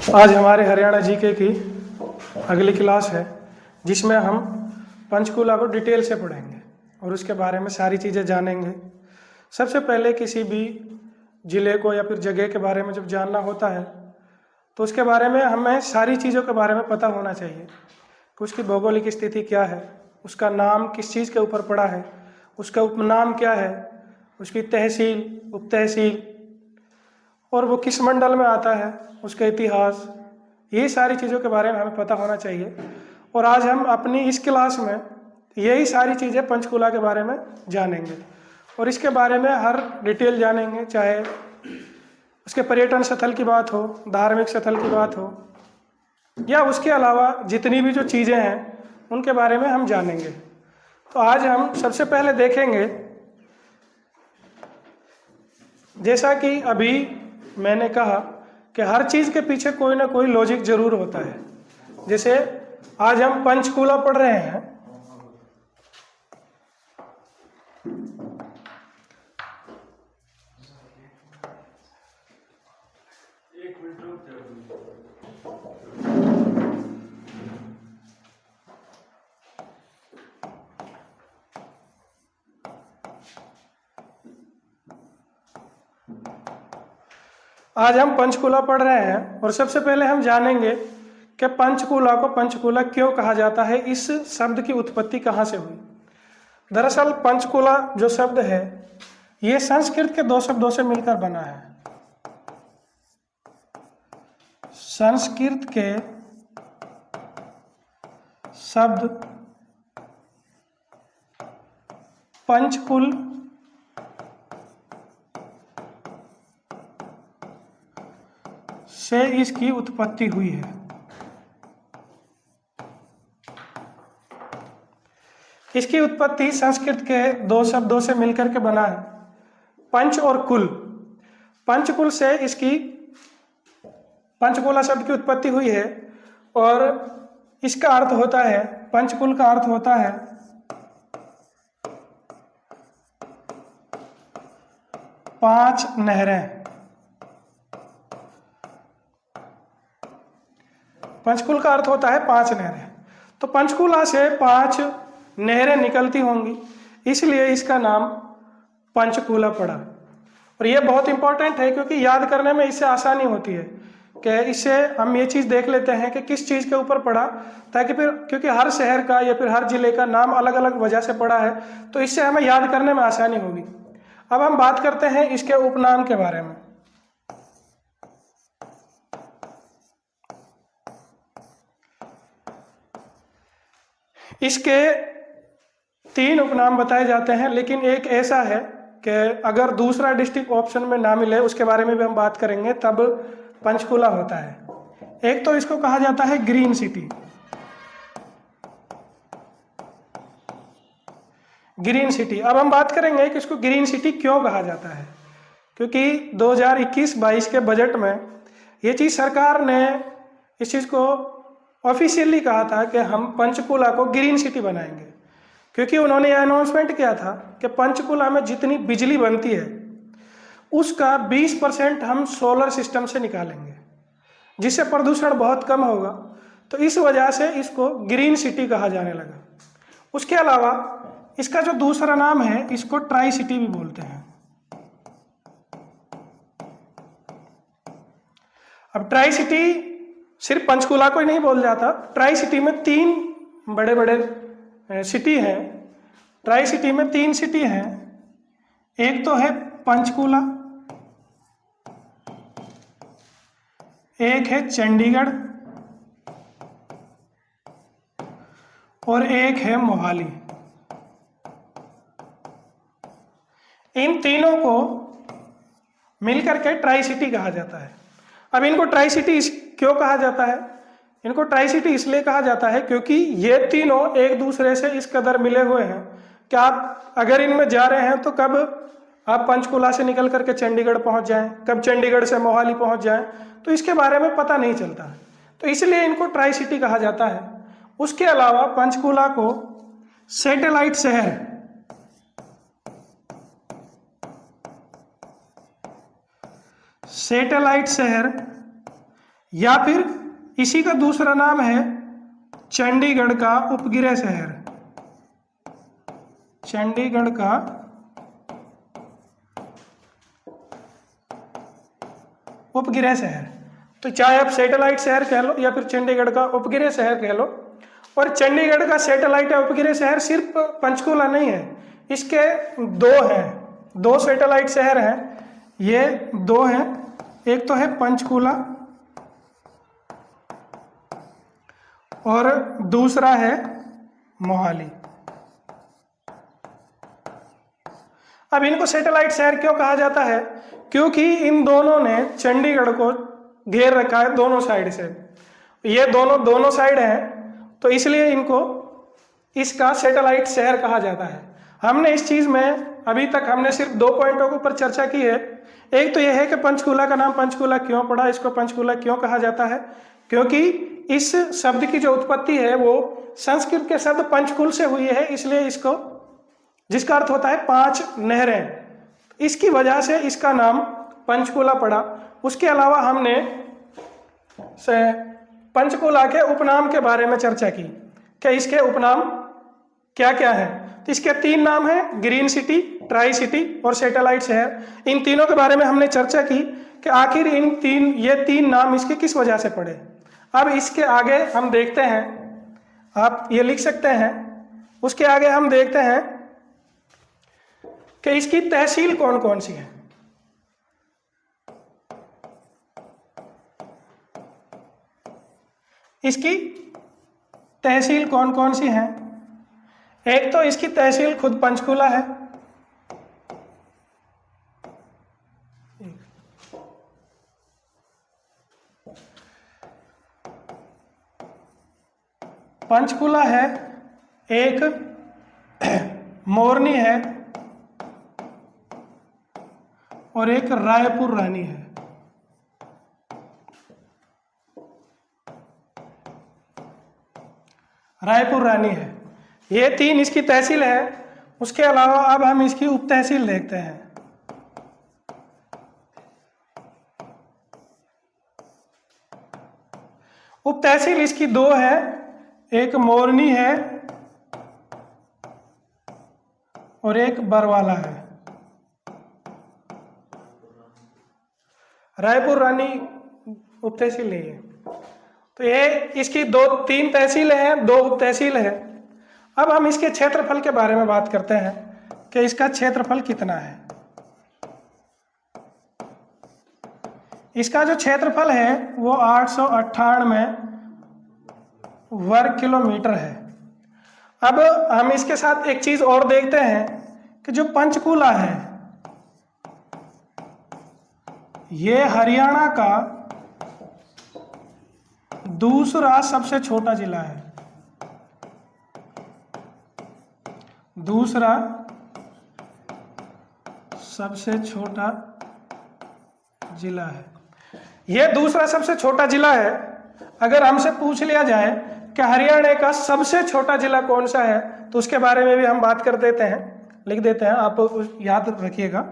आज हमारे हरियाणा जीके की अगली क्लास है जिसमें हम पंचकूला को डिटेल से पढ़ेंगे और उसके बारे में सारी चीज़ें जानेंगे। सबसे पहले किसी भी ज़िले को या फिर जगह के बारे में जब जानना होता है तो उसके बारे में हमें सारी चीज़ों के बारे में पता होना चाहिए कि उसकी भौगोलिक स्थिति क्या है, उसका नाम किस चीज़ के ऊपर पड़ा है, उसका उपनाम क्या है, उसकी तहसील, उप तहसील और वो किस मंडल में आता है, उसका इतिहास, ये सारी चीज़ों के बारे में हमें पता होना चाहिए। और आज हम अपनी इस क्लास में यही सारी चीज़ें पंचकूला के बारे में जानेंगे और इसके बारे में हर डिटेल जानेंगे, चाहे उसके पर्यटन स्थल की बात हो, धार्मिक स्थल की बात हो या उसके अलावा जितनी भी जो चीज़ें हैं उनके बारे में हम जानेंगे। तो आज हम सबसे पहले देखेंगे, जैसा कि अभी मैंने कहा कि हर चीज़ के पीछे कोई ना कोई लॉजिक जरूर होता है। जैसे आज हम पंचकूला पढ़ रहे हैं, आज हम पंचकूला पढ़ रहे हैं और सबसे पहले हम जानेंगे कि पंचकूला को पंचकूला क्यों कहा जाता है, इस शब्द की उत्पत्ति कहाँ से हुई। दरअसल पंचकूला जो शब्द है ये संस्कृत के दो शब्दों से मिलकर बना है। संस्कृत के शब्द पंचकुल से इसकी उत्पत्ति हुई है। इसकी उत्पत्ति संस्कृत के दो शब्दों से मिलकर के बना है, पंच और कुल। पंचकुल से इसकी पंचकूला शब्द की उत्पत्ति हुई है और इसका अर्थ होता है, पंचकुल का अर्थ होता है पांच नहरें। पंचकुल का अर्थ होता है पांच नहरें। तो पंचकूला से पांच नहरें निकलती होंगी, इसलिए इसका नाम पंचकूला पड़ा। और ये बहुत इंपॉर्टेंट है क्योंकि याद करने में इससे आसानी होती है कि इससे हम ये चीज़ देख लेते हैं कि किस चीज़ के ऊपर पड़ा, ताकि फिर क्योंकि हर शहर का या फिर हर जिले का नाम अलग अलग वजह से पड़ा है तो इससे हमें याद करने में आसानी होगी। अब हम बात करते हैं इसके उपनाम के बारे में। इसके तीन उपनाम बताए जाते हैं, लेकिन एक ऐसा है कि अगर दूसरा डिस्ट्रिक्ट ऑप्शन में ना मिले, उसके बारे में भी हम बात करेंगे, तब पंचकूला होता है। एक तो इसको कहा जाता है ग्रीन सिटी। ग्रीन सिटी, अब हम बात करेंगे कि इसको ग्रीन सिटी क्यों कहा जाता है, क्योंकि 2021-22 के बजट में ये चीज़ सरकार ने इस चीज़ को ऑफिशियली कहा था कि हम पंचकूला को ग्रीन सिटी बनाएंगे, क्योंकि उन्होंने यह अनाउंसमेंट किया था कि पंचकूला में जितनी बिजली बनती है उसका 20% हम सोलर सिस्टम से निकालेंगे, जिससे प्रदूषण बहुत कम होगा। तो इस वजह से इसको ग्रीन सिटी कहा जाने लगा। उसके अलावा इसका जो दूसरा नाम है, इसको ट्राई सिटी भी बोलते हैं। अब ट्राई सिटी सिर्फ पंचकूला को ही नहीं बोल जाता, ट्राई सिटी में तीन बड़े बड़े सिटी हैं। ट्राई सिटी में तीन सिटी हैं, एक तो है पंचकूला, एक है चंडीगढ़ और एक है मोहाली। इन तीनों को मिलकर के ट्राई सिटी कहा जाता है। अब इनको ट्राई सिटी क्यों कहा जाता है? इनको ट्राई सिटी इसलिए कहा जाता है क्योंकि ये तीनों एक दूसरे से इस कदर मिले हुए हैं कि आप अगर इनमें जा रहे हैं तो कब आप पंचकूला से निकल करके चंडीगढ़ पहुंच जाएं, कब चंडीगढ़ से मोहाली पहुंच जाएं, तो इसके बारे में पता नहीं चलता है। तो इसलिए इनको ट्राई सिटी कहा जाता है। उसके अलावा पंचकूला को सैटेलाइट शहर, सैटेलाइट शहर या फिर इसी का दूसरा नाम है चंडीगढ़ का उपगिरह शहर। चंडीगढ़ का उपगिरह शहर। तो चाहे आप सैटेलाइट शहर कह लो या फिर चंडीगढ़ का उपगिरह शहर कह लो। और चंडीगढ़ का सैटेलाइट या उपगिरह शहर सिर्फ पंचकूला नहीं है, इसके दो हैं, दो सैटेलाइट शहर हैं, ये दो हैं। एक तो है पंचकूला और दूसरा है मोहाली। अब इनको सैटेलाइट शहर क्यों कहा जाता है? क्योंकि इन दोनों ने चंडीगढ़ को घेर रखा है दोनों साइड से। ये दोनों साइड हैं, तो इसलिए इनको इसका सैटेलाइट शहर कहा जाता है। हमने इस चीज़ में अभी तक हमने सिर्फ 2 पॉइंटों के ऊपर चर्चा की है। एक तो यह है कि पंचकूला का नाम पंचकूला क्यों पड़ा, इसको पंचकूला क्यों कहा जाता है? क्योंकि इस शब्द की जो उत्पत्ति है वो संस्कृत के शब्द पंचकुल से हुई है, इसलिए इसको, जिसका अर्थ होता है 5 नहरें, इसकी वजह से इसका नाम पंचकूला पड़ा। उसके अलावा हमने पंचकूला के उपनाम के बारे में चर्चा की कि इसके उपनाम क्या क्या है। तो इसके 3 नाम हैं, ग्रीन सिटी, ट्राई सिटी और सैटेलाइट शहर। इन तीनों के बारे में हमने चर्चा की कि आखिर ये तीन नाम इसके किस वजह से पड़े। अब इसके आगे हम देखते हैं, आप ये लिख सकते हैं, उसके आगे हम देखते हैं कि इसकी तहसील कौन कौन सी है। इसकी तहसील कौन कौन सी है? एक तो इसकी तहसील खुद पंचकूला है, पंचकूला है, एक मोरनी है और एक रायपुर रानी है। रायपुर रानी है, ये 3 इसकी तहसील है। उसके अलावा अब हम इसकी उप तहसील देखते हैं। उप तहसील इसकी 2 है, एक मोरनी है और एक बरवाला है। रायपुर रानी उप तहसील नहीं है। तो ये इसकी 3 तहसीलें हैं, 2 उप तहसील है। अब हम इसके क्षेत्रफल के बारे में बात करते हैं कि इसका क्षेत्रफल कितना है। इसका जो क्षेत्रफल है वो 898 वर्ग किलोमीटर है। अब हम इसके साथ एक चीज और देखते हैं कि जो पंचकूला है ये हरियाणा का दूसरा सबसे छोटा जिला है। दूसरा सबसे छोटा जिला है। यह दूसरा सबसे छोटा जिला है। अगर हमसे पूछ लिया जाए कि हरियाणा का सबसे छोटा जिला कौन सा है तो उसके बारे में भी हम बात कर देते हैं, लिख देते हैं, आप याद रखिएगा।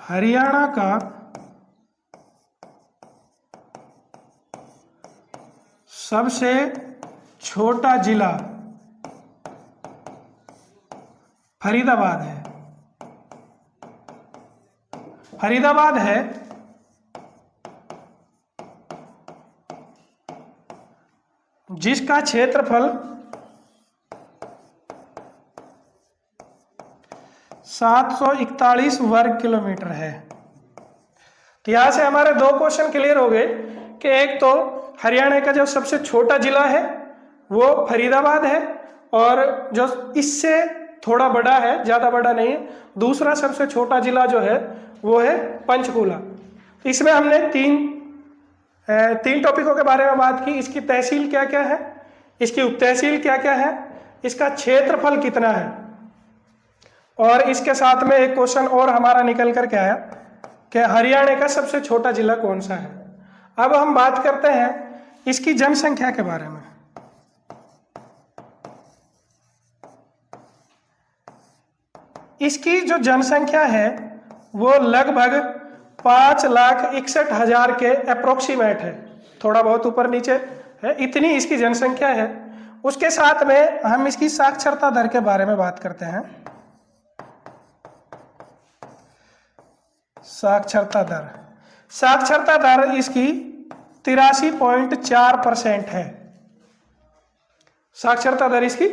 हरियाणा का सबसे छोटा जिला फरीदाबाद है। फरीदाबाद है जिसका क्षेत्रफल 741 वर्ग किलोमीटर है। तो यहां से हमारे 2 क्वेश्चन क्लियर हो गए कि एक तो हरियाणा का जो सबसे छोटा जिला है वो फरीदाबाद है और जो इससे थोड़ा बड़ा है, ज्यादा बड़ा नहीं है, दूसरा सबसे छोटा जिला जो है वो है पंचकूला। तो इसमें हमने तीन टॉपिकों के बारे में बात की। इसकी तहसील क्या क्या है, इसकी उप तहसील क्या क्या है, इसका क्षेत्रफल कितना है, और इसके साथ में एक क्वेश्चन और हमारा निकल कर के आया कि हरियाणा का सबसे छोटा जिला कौन सा है। अब हम बात करते हैं इसकी जनसंख्या के बारे में। इसकी जो जनसंख्या है वो लगभग 5,61,000 के अप्रोक्सीमेट है, थोड़ा बहुत ऊपर नीचे है, इतनी इसकी जनसंख्या है। उसके साथ में हम इसकी साक्षरता दर के बारे में बात करते हैं। साक्षरता दर इसकी 83.4% है। साक्षरता दर इसकी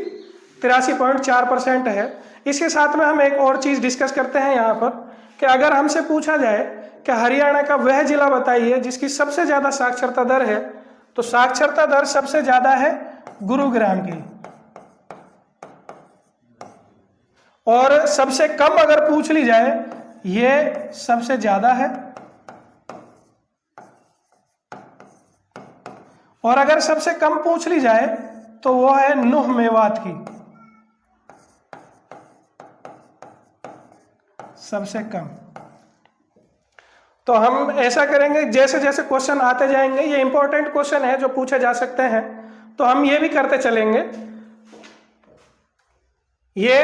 83.4% है। इसके साथ में हम एक और चीज डिस्कस करते हैं यहाँ पर कि अगर हमसे पूछा जाए कि हरियाणा का वह जिला बताइए जिसकी सबसे ज्यादा साक्षरता दर है, तो साक्षरता दर सबसे ज्यादा है गुरुग्राम की, और सबसे कम अगर पूछ ली जाए ये सबसे ज्यादा है, और अगर सबसे कम पूछ ली जाए तो वो है नुह मेवात की, सबसे कम। तो हम ऐसा करेंगे, जैसे जैसे क्वेश्चन आते जाएंगे, ये इंपॉर्टेंट क्वेश्चन है जो पूछे जा सकते हैं, तो हम ये भी करते चलेंगे। ये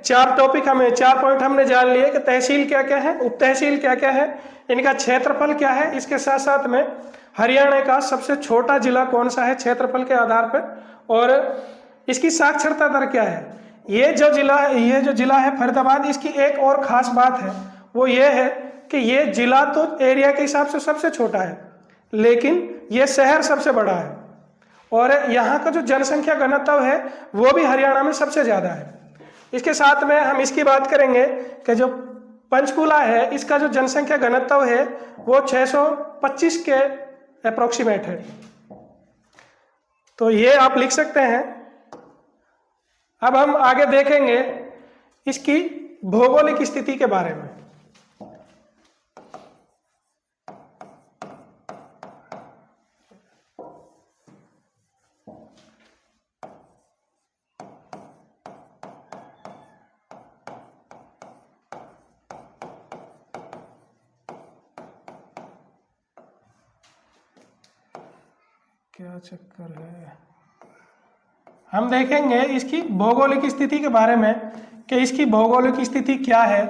4 टॉपिक हमें 4 पॉइंट हमने जान लिए कि तहसील क्या क्या है, उप तहसील क्या क्या है, इनका क्षेत्रफल क्या है, इसके साथ साथ में हरियाणा का सबसे छोटा जिला कौन सा है क्षेत्रफल के आधार पर, और इसकी साक्षरता दर क्या है। ये जो जिला है फरीदाबाद, इसकी एक और खास बात है, वो ये है कि ये जिला तो एरिया के हिसाब से सबसे छोटा है, लेकिन ये शहर सबसे बड़ा है, और यहाँ का जो जनसंख्या घनत्व है वो भी हरियाणा में सबसे ज्यादा है। इसके साथ में हम इसकी बात करेंगे कि जो पंचकूला है, इसका जो जनसंख्या घनत्व है वो 625 के अप्रोक्सीमेट है। तो ये आप लिख सकते हैं। अब हम आगे देखेंगे इसकी भौगोलिक स्थिति के बारे में। क्या चक्कर है, हम देखेंगे इसकी भौगोलिक स्थिति के बारे में कि इसकी भौगोलिक स्थिति क्या है,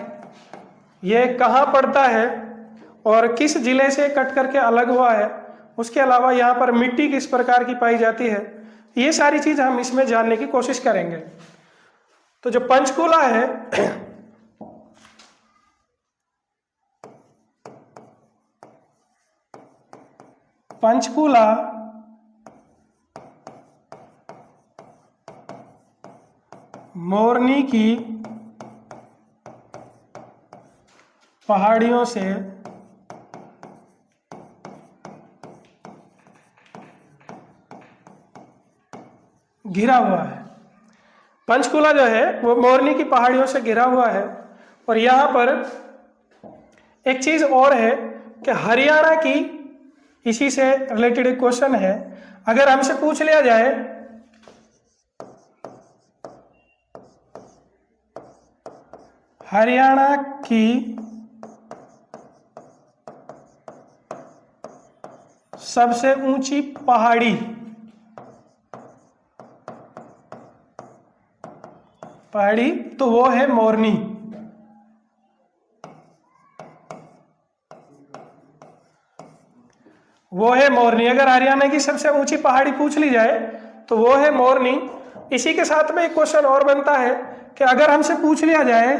ये कहाँ पड़ता है और किस जिले से कट करके अलग हुआ है, उसके अलावा यहाँ पर मिट्टी किस प्रकार की पाई जाती है, ये सारी चीज हम इसमें जानने की कोशिश करेंगे। तो जो पंचकूला है, पंचकूला मोरनी की पहाड़ियों से घिरा हुआ है। पंचकूला जो है वो मोरनी की पहाड़ियों से घिरा हुआ है। और यहाँ पर एक चीज और है कि हरियाणा की, इसी से रिलेटेड एक क्वेश्चन है, अगर हमसे पूछ लिया जाए हरियाणा की सबसे ऊंची पहाड़ी, तो वो है मोरनी। वो है मोरनी। अगर हरियाणा की सबसे ऊंची पहाड़ी पूछ ली जाए तो वो है मोरनी। इसी के साथ में एक क्वेश्चन और बनता है कि अगर हमसे पूछ लिया जाए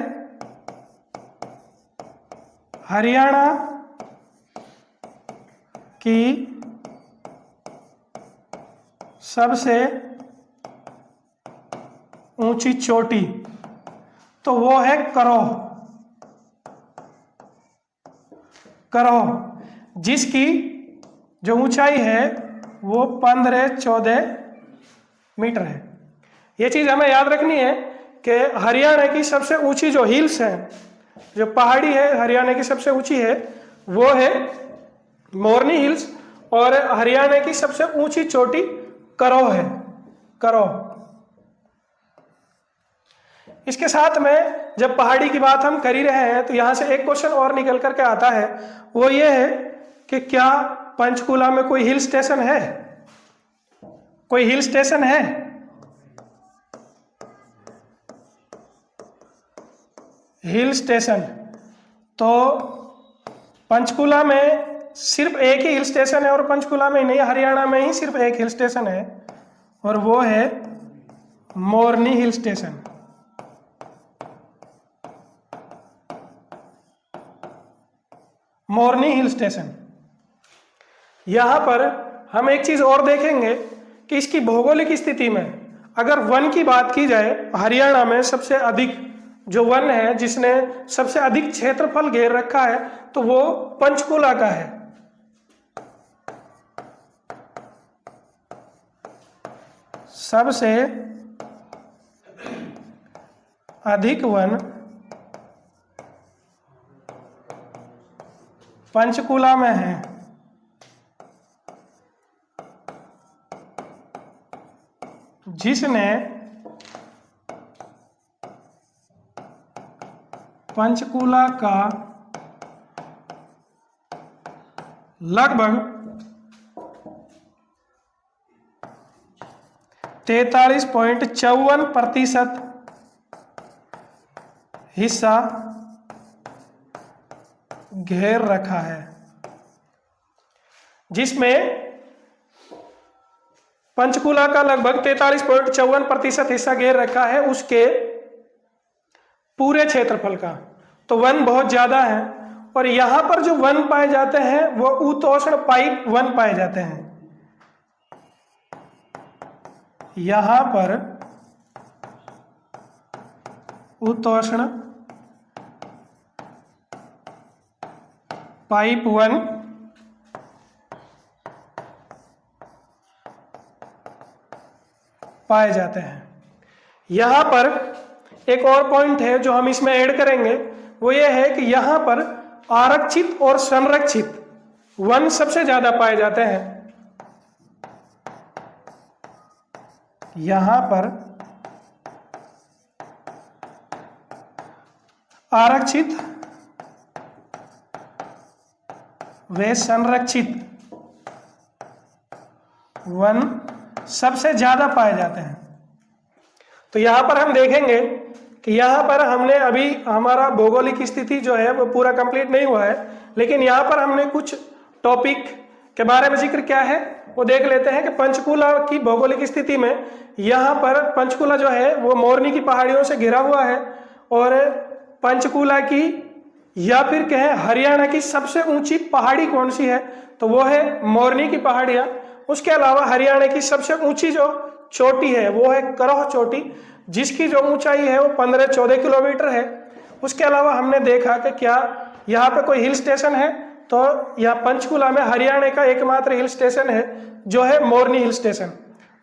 हरियाणा की सबसे ऊंची चोटी, तो वो है करोह, जिसकी जो ऊंचाई है वो 15-14 मीटर है। ये चीज हमें याद रखनी है कि हरियाणा की सबसे ऊंची जो हिल्स है, जो पहाड़ी है हरियाणा की सबसे ऊंची है, वो है मोरनी हिल्स, और हरियाणा की सबसे ऊंची चोटी करोह है, करोह। इसके साथ में जब पहाड़ी की बात हम कर ही रहे हैं तो यहां से एक क्वेश्चन और निकल करके आता है, वो ये है कि क्या पंचकूला में कोई हिल स्टेशन है? कोई हिल स्टेशन है? हिल स्टेशन तो पंचकुला में सिर्फ एक ही हिल स्टेशन है, और पंचकुला में ही नहीं, हरियाणा में ही सिर्फ एक हिल स्टेशन है, और वो है मोरनी हिल स्टेशन। मोरनी हिल स्टेशन। यहां पर हम एक चीज और देखेंगे कि इसकी भौगोलिक स्थिति में अगर वन की बात की जाए, हरियाणा में सबसे अधिक जो वन है जिसने सबसे अधिक क्षेत्रफल घेर रखा है, तो वो पंचकुला का है। सबसे अधिक वन पंचकुला में है। जिसने पंचकुला का लगभग 43.54% हिस्सा घेर रखा है। जिसमें पंचकुला का लगभग 43.54% हिस्सा घेर रखा है उसके पूरे क्षेत्रफल का। तो वन बहुत ज्यादा है, और यहां पर जो वन पाए जाते हैं वो उपोष्ण पाइप वन पाए जाते हैं। यहां पर उपोष्ण पाइप वन पाए जाते हैं। यहां पर एक और पॉइंट है जो हम इसमें ऐड करेंगे, वो ये है कि यहां पर आरक्षित और संरक्षित वन सबसे ज्यादा पाए जाते हैं। यहां पर आरक्षित व संरक्षित वन सबसे ज्यादा पाए जाते हैं। तो यहां पर हम देखेंगे कि यहां पर हमने अभी हमारा भौगोलिक स्थिति जो है वो पूरा कंप्लीट नहीं हुआ है, लेकिन यहां पर हमने कुछ टॉपिक के बारे में जिक्र किया है वो देख लेते हैं कि पंचकुला की भौगोलिक स्थिति में यहां पर पंचकुला जो है वो मोरनी की पहाड़ियों से घिरा हुआ है, और पंचकुला की या फिर कहें हरियाणा की सबसे ऊंची पहाड़ी कौन सी है, तो वो है मोरनी की पहाड़ियां। उसके अलावा हरियाणा की सबसे ऊंची जो चोटी है वो है करोह चोटी, जिसकी जो ऊंचाई है वो 15-14 किलोमीटर है। उसके अलावा हमने देखा कि क्या यहाँ पे कोई हिल स्टेशन है, तो यहाँ पंचकुला में हरियाणा का एकमात्र हिल स्टेशन है जो है मोरनी हिल स्टेशन।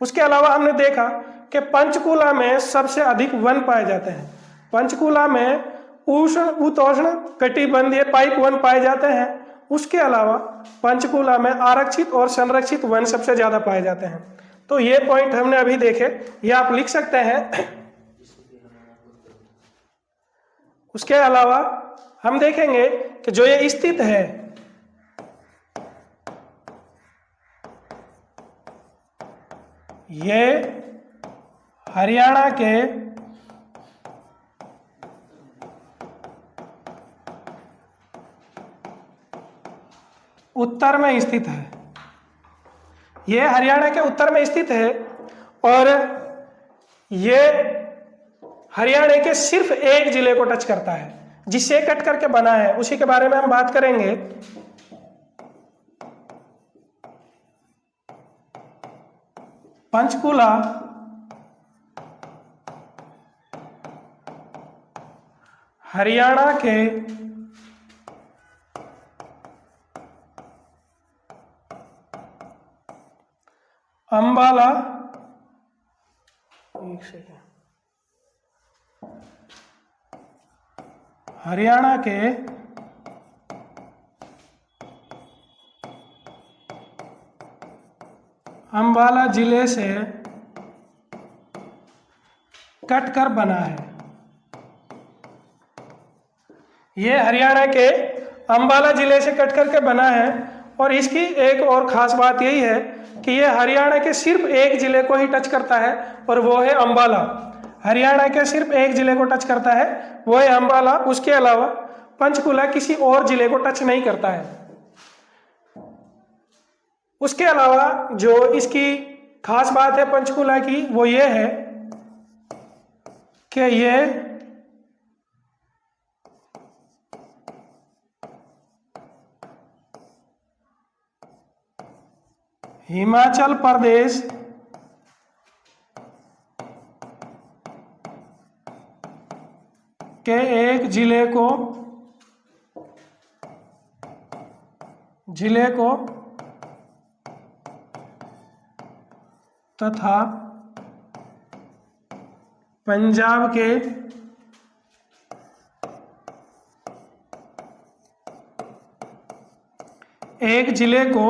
उसके अलावा हमने देखा कि पंचकुला में सबसे अधिक वन पाए जाते हैं। पंचकुला में उष्ण उपोष्ण कटिबंधीय पाइप वन पाए जाते हैं। उसके अलावा पंचकुला में आरक्षित और संरक्षित वन सबसे ज्यादा पाए जाते हैं। तो ये पॉइंट हमने अभी देखे, ये आप लिख सकते हैं। उसके अलावा हम देखेंगे कि जो ये स्थित है, ये हरियाणा के उत्तर में स्थित है। ये हरियाणा के उत्तर में स्थित है, और ये हरियाणा के सिर्फ एक जिले को टच करता है, जिससे कट करके बना है, उसी के बारे में हम बात करेंगे। पंचकुला हरियाणा के अंबाला, एक सेकेंड, हरियाणा के अंबाला जिले से कटकर बना है। ये हरियाणा के अंबाला जिले से कटकर के बना है, और इसकी एक और खास बात यही है कि ये हरियाणा के सिर्फ एक जिले को ही टच करता है, और वो है अंबाला। हरियाणा के सिर्फ एक जिले को टच करता है, वो है अंबाला। उसके अलावा पंचकुला किसी और जिले को टच नहीं करता है। उसके अलावा जो इसकी खास बात है पंचकुला की वो ये है कि ये हिमाचल प्रदेश के एक जिले को तथा पंजाब के एक जिले को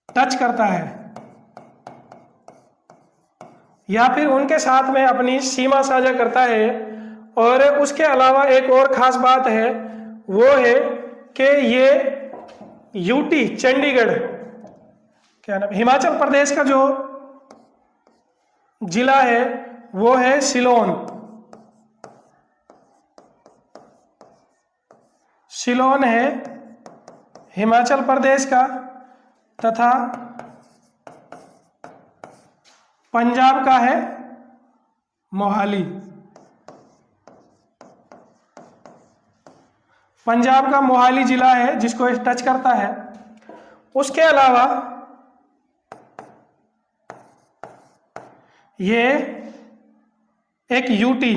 टच करता है या फिर उनके साथ में अपनी सीमा साझा करता है। और उसके अलावा एक और खास बात है वो है कि ये यूटी चंडीगढ़, क्या नाम, हिमाचल प्रदेश का जो जिला है वो है सिलोन। सिलोन है हिमाचल प्रदेश का तथा पंजाब का है मोहाली। पंजाब का मोहाली जिला है जिसको टच करता है। उसके अलावा ये एक यूटी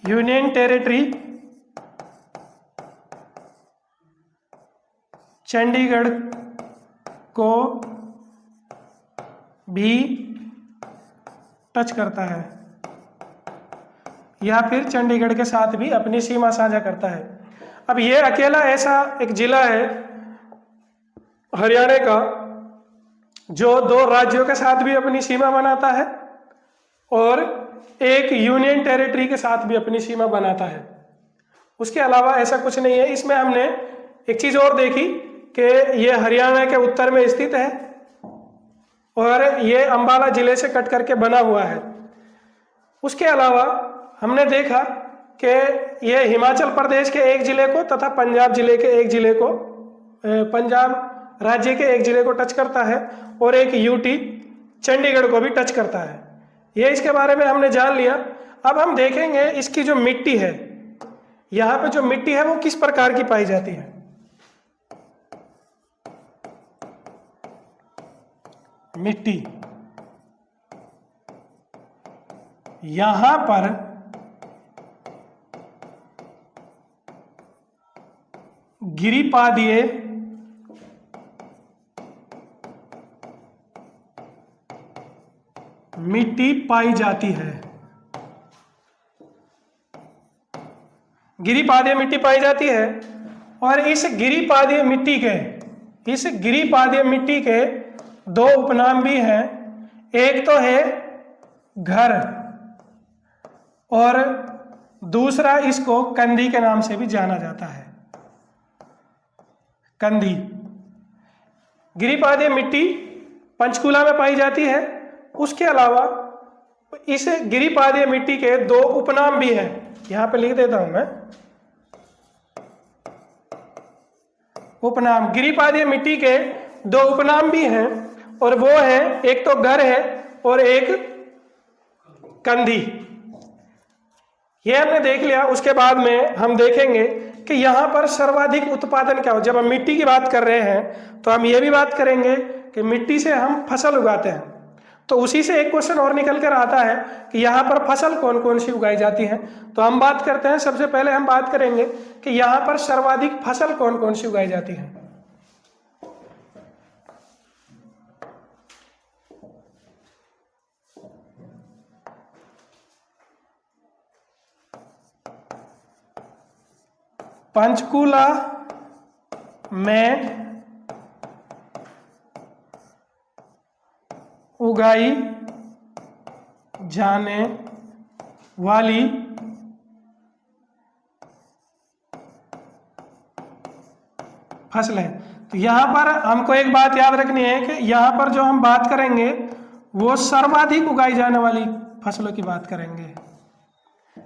यूनियन टेरिटरी चंडीगढ़ को भी टच करता है या फिर चंडीगढ़ के साथ भी अपनी सीमा साझा करता है। अब ये अकेला ऐसा एक जिला है हरियाणा का जो 2 राज्यों के साथ भी अपनी सीमा बनाता है और एक यूनियन टेरिटरी के साथ भी अपनी सीमा बनाता है। उसके अलावा ऐसा कुछ नहीं है। इसमें हमने एक चीज़ और देखी कि ये हरियाणा के उत्तर में स्थित है और ये अंबाला जिले से कट करके बना हुआ है। उसके अलावा हमने देखा कि ये हिमाचल प्रदेश के एक जिले को तथा पंजाब जिले के एक जिले को, पंजाब राज्य के एक जिले को टच करता है और एक यूटी चंडीगढ़ को भी टच करता है। ये इसके बारे में हमने जान लिया। अब हम देखेंगे इसकी जो मिट्टी है, यहाँ पे जो मिट्टी है वो किस प्रकार की पाई जाती है। मिट्टी यहां पर गिरिपादीय मिट्टी पाई जाती है। गिरिपादीय मिट्टी पाई जाती है और इस गिरिपादीय मिट्टी के 2 उपनाम भी हैं। एक तो है घर और दूसरा इसको कंदी के नाम से भी जाना जाता है। कंदी गिरिपादीय मिट्टी पंचकुला में पाई जाती है। उसके अलावा इस गिरिपादीय मिट्टी के 2 उपनाम भी हैं। यहां पे लिख देता हूं मैं। उपनाम गिरिपादीय मिट्टी के 2 उपनाम भी हैं और वो है, एक तो घर है और एक कंधी। ये हमने देख लिया। उसके बाद में हम देखेंगे कि यहाँ पर सर्वाधिक उत्पादन क्या हो। जब हम मिट्टी की बात कर रहे हैं तो हम ये भी बात करेंगे कि मिट्टी से हम फसल उगाते हैं। तो उसी से एक क्वेश्चन और निकल कर आता है कि यहाँ पर फसल कौन कौन सी उगाई जाती है। तो हम बात करते हैं, सबसे पहले हम बात करेंगे कि यहाँ पर सर्वाधिक फसल कौन कौन सी उगाई जाती है। पंचकुला में उगाई जाने वाली फसलें। तो यहाँ पर हमको एक बात याद रखनी है कि यहाँ पर जो हम बात करेंगे वो सर्वाधिक उगाई जाने वाली फसलों की बात करेंगे।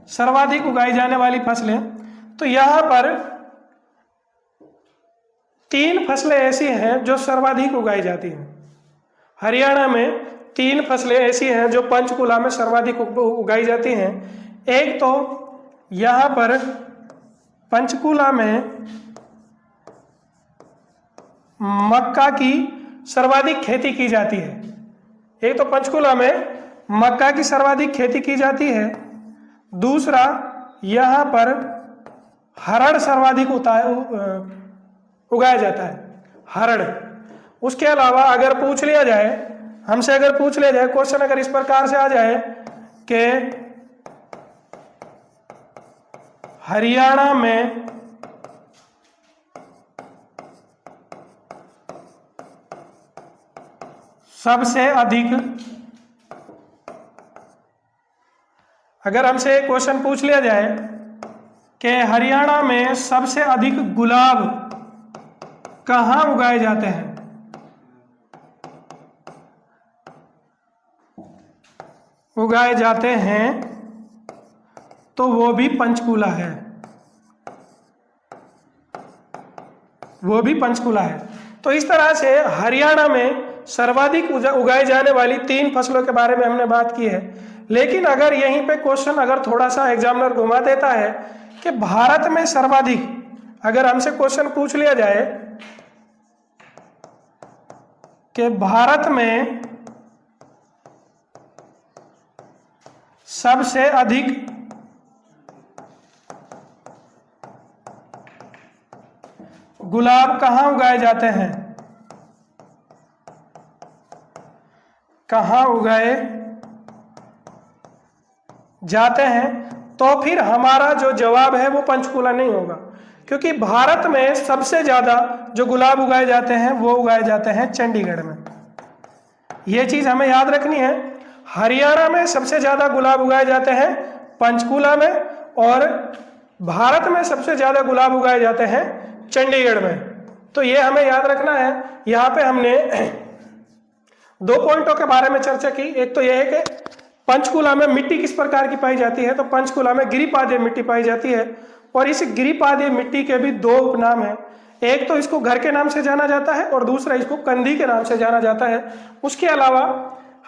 सर्वाधिक उगाई जाने वाली फसलें तो यहाँ पर 3 फसलें ऐसी हैं जो सर्वाधिक उगाई जाती हैं। हरियाणा में 3 फसलें ऐसी हैं जो पंचकुला में सर्वाधिक उगाई जाती हैं। एक तो यहाँ पर पंचकुला में मक्का की सर्वाधिक खेती की जाती है। एक तो पंचकुला में मक्का की सर्वाधिक खेती की जाती है। दूसरा, यहाँ पर हरड़ सर्वाधिक उगाया जाता है, हरड़। उसके अलावा अगर पूछ लिया जाए हमसे, अगर पूछ लिया जाए क्वेश्चन अगर इस प्रकार से आ जाए कि हरियाणा में सबसे अधिक, अगर हमसे क्वेश्चन पूछ लिया जाए कि हरियाणा में सबसे अधिक गुलाब कहाँ उगाए जाते हैं, उगाए जाते हैं, तो वो भी पंचकुला है, वो भी पंचकुला है। तो इस तरह से हरियाणा में सर्वाधिक उगाई जाने वाली 3 फसलों के बारे में हमने बात की है। लेकिन अगर यहीं पे क्वेश्चन अगर थोड़ा सा एग्जामिनर घुमा देता है कि भारत में सर्वाधिक, अगर हमसे क्वेश्चन पूछ लिया जाए कि भारत में सबसे अधिक गुलाब कहाँ उगाए जाते हैं, कहाँ उगाए जाते हैं, तो फिर हमारा जो जवाब है वो पंचकुला नहीं होगा, क्योंकि भारत में सबसे ज़्यादा जो गुलाब उगाए जाते हैं वो उगाए जाते हैं चंडीगढ़ में। ये चीज़ हमें याद रखनी है। हरियाणा में सबसे ज़्यादा गुलाब उगाए जाते हैं पंचकुला में, और भारत में सबसे ज़्यादा गुलाब उगाए जाते हैं चंडीगढ़ में। तो ये हमें याद रखना है। यहाँ पे हमने 2 पॉइंटों के बारे में चर्चा की। एक तो यह है कि पंचकुला में मिट्टी किस प्रकार की पाई जाती है, तो पंचकुला में गिरिपादीय मिट्टी पाई जाती है, और इस गिरिपादीय मिट्टी के भी 2 उपनाम हैं। एक तो इसको घर के नाम से जाना जाता है और दूसरा इसको कंधी के नाम से जाना जाता है। उसके अलावा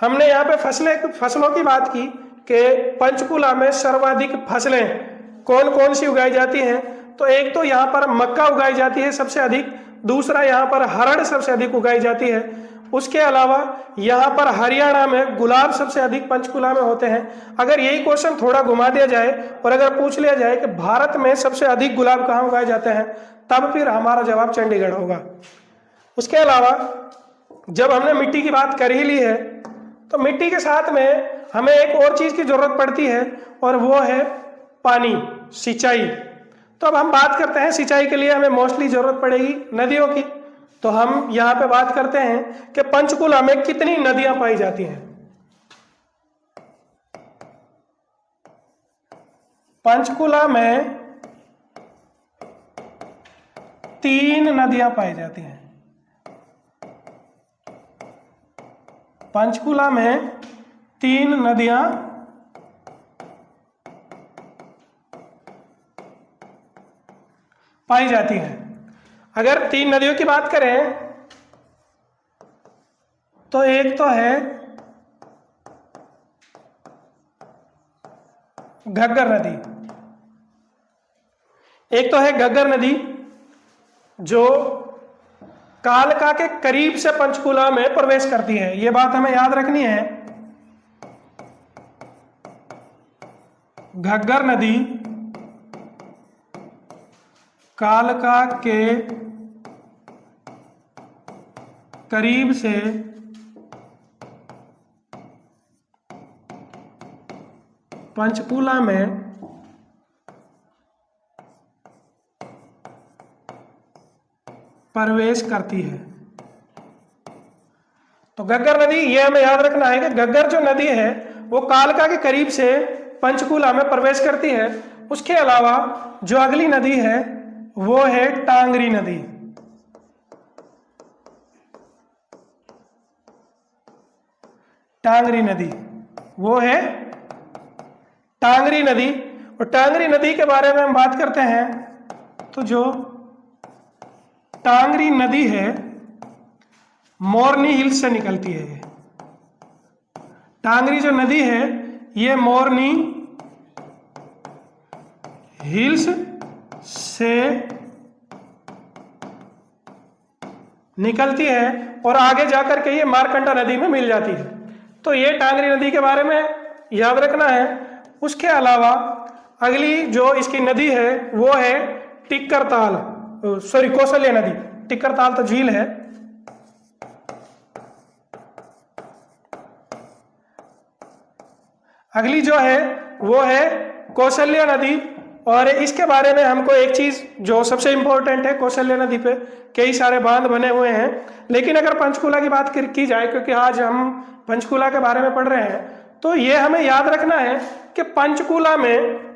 हमने यहाँ पे फसलों की बात की कि पंचकुला में सर्वाधिक फसलें कौन कौन सी उगाई जाती हैं, तो एक तो यहाँ पर मक्का उगाई जाती है सबसे अधिक, दूसरा यहाँ पर हरड़ सबसे अधिक उगाई जाती है। उसके अलावा यहाँ पर हरियाणा में गुलाब सबसे अधिक पंचकुला में होते हैं। अगर यही क्वेश्चन थोड़ा घुमा दिया जाए और अगर पूछ लिया जाए कि भारत में सबसे अधिक गुलाब कहाँ उगाए जाते हैं, तब फिर हमारा जवाब चंडीगढ़ होगा। उसके अलावा जब हमने मिट्टी की बात कर ही ली है, तो मिट्टी के साथ में हमें एक और चीज़ की जरूरत पड़ती है, और वो है पानी, सिंचाई। तो अब हम बात करते हैं सिंचाई के लिए हमें मोस्टली जरूरत पड़ेगी नदियों की। तो हम यहाँ पे बात करते हैं कि पंचकुला में कितनी नदियां पाई जाती हैं। पंचकुला में 3 नदियां पाई जाती हैं। पंचकुला में 3 नदियां पाई जाती हैं। अगर 3 नदियों की बात करें तो एक तो है घग्गर नदी, एक तो है घग्गर नदी जो कालका के करीब से पंचकुला में प्रवेश करती है। यह बात हमें याद रखनी है। घग्गर नदी कालका के करीब से पंचकुला में प्रवेश करती है। तो घग्गर नदी, यह हमें याद रखना है कि घग्गर जो नदी है वो कालका के करीब से पंचकुला में प्रवेश करती है। उसके अलावा जो अगली नदी है वो है टांगरी नदी। टांगरी नदी वो है टांगरी नदी, और टांगरी नदी के बारे में हम बात करते हैं तो जो टांगरी नदी है मोरनी हिल्स से निकलती है। ये टांगरी जो नदी है ये मोरनी हिल्स से निकलती है और आगे जाकर के ये मारकंडा नदी में मिल जाती है। तो ये टांगरी नदी के बारे में याद रखना है। उसके अलावा अगली जो इसकी नदी है वो है टिक्करताल, सॉरी कौशल्या नदी। टिक्करताल तो झील है। अगली जो है वो है कौशल्या नदी। और इसके बारे में हमको एक चीज जो सबसे इंपॉर्टेंट है, कौशल्या नदी पे कई सारे बांध बने हुए हैं। लेकिन अगर पंचकूला की बात की जाए, क्योंकि आज हम पंचकूला के बारे में पढ़ रहे हैं, तो ये हमें याद रखना है कि पंचकूला में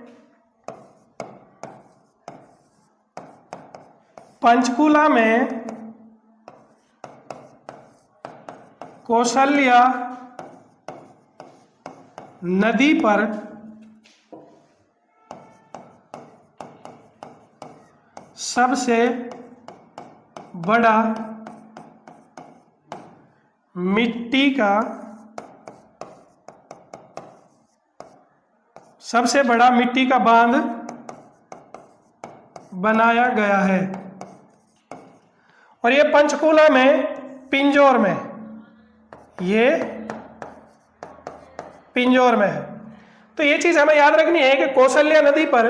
कौशल्या नदी पर सबसे बड़ा मिट्टी का बांध बनाया गया है। और ये पंचकूला में पिंजौर में, ये पिंजौर में है। तो ये चीज हमें याद रखनी है कि कौशल्या नदी पर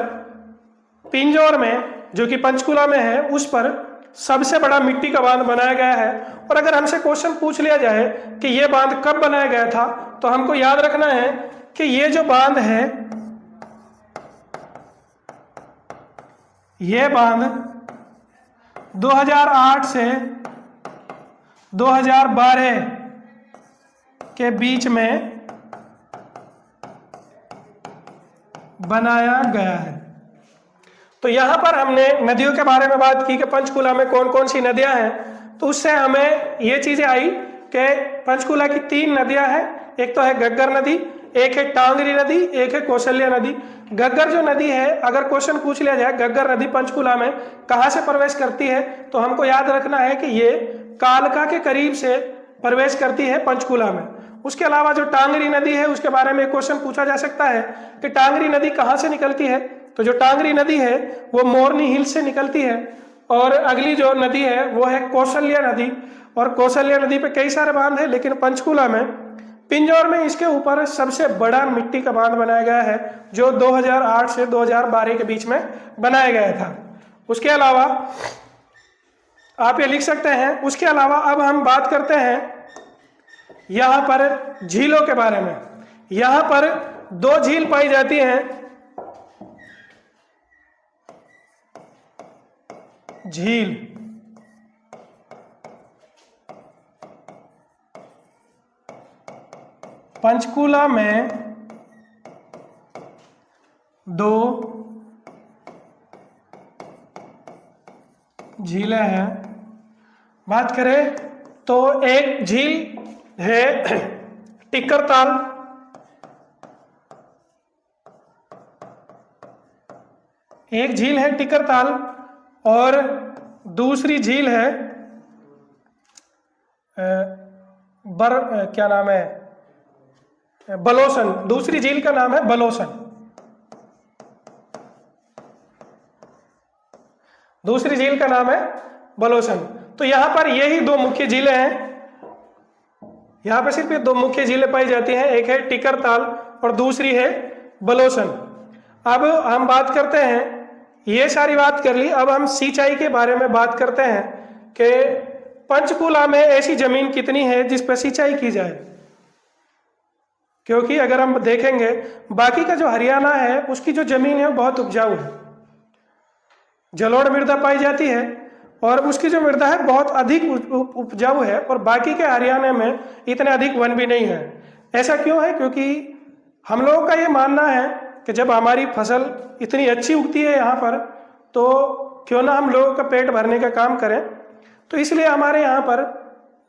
पिंजौर में, जो कि पंचकूला में है, उस पर सबसे बड़ा मिट्टी का बांध बनाया गया है। और अगर हमसे क्वेश्चन पूछ लिया जाए कि यह बांध कब बनाया गया था, तो हमको याद रखना है कि ये जो बांध है, ये बांध 2008 से 2012 के बीच में बनाया गया है। तो यहां पर हमने नदियों के बारे में बात की कि पंचकूला में कौन कौन सी नदियां हैं। तो उससे हमें ये चीजें आई कि पंचकूला की 3 नदियां हैं। एक तो है घग्गर नदी, एक है टांगरी नदी, एक है कौशल्या नदी। घग्गर जो नदी है, अगर क्वेश्चन पूछ लिया जाए घग्गर नदी पंचकूला में कहाँ से प्रवेश करती है, तो हमको याद रखना है कि ये कालका के करीब से प्रवेश करती है पंचकूला में। उसके अलावा जो टांगरी नदी है उसके बारे में क्वेश्चन पूछा जा सकता है कि टांगरी नदी कहाँ से निकलती है। तो जो टांगरी नदी है वो मोरनी हिल्स से निकलती है। और अगली जो नदी है वो है कौशल्या नदी। और कौशल्या नदी पे कई सारे बांध है, लेकिन पंचकूला में पिंजौर में इसके ऊपर सबसे बड़ा मिट्टी का बांध बनाया गया है, जो 2008 से 2012 के बीच में बनाया गया था। उसके अलावा आप ये लिख सकते हैं। उसके अलावा अब हम बात करते हैं यहाँ पर झीलों के बारे में। यहाँ पर 2 झील पाई जाती हैं। झील पंचकूला में 2 झीलें हैं। बात करें तो एक झील है टिक्करताल, एक झील है टिक्करताल और दूसरी झील है क्या नाम है, बलोसन। दूसरी झील का नाम है बलोसन। दूसरी झील का नाम है बलोसन। तो यहां पर यही 2 मुख्य झीलें हैं। यहां पर सिर्फ ये 2 मुख्य झीलें पाई जाती हैं, एक है टिक्करताल और दूसरी है बलोसन। अब हम बात करते हैं, ये सारी बात कर ली, अब हम सिंचाई के बारे में बात करते हैं कि पंचकूला में ऐसी जमीन कितनी है जिस पर सिंचाई की जाए। क्योंकि अगर हम देखेंगे बाकी का जो हरियाणा है उसकी जो जमीन है वो बहुत उपजाऊ है, जलोढ़ मृदा पाई जाती है और उसकी जो मृदा है बहुत अधिक उपजाऊ है, और बाकी के हरियाणा में इतने अधिक वन भी नहीं है। ऐसा क्यों है? क्योंकि हम लोगों का ये मानना है कि जब हमारी फसल इतनी अच्छी उगती है यहाँ पर, तो क्यों ना हम लोगों का पेट भरने का काम करें। तो इसलिए हमारे यहाँ पर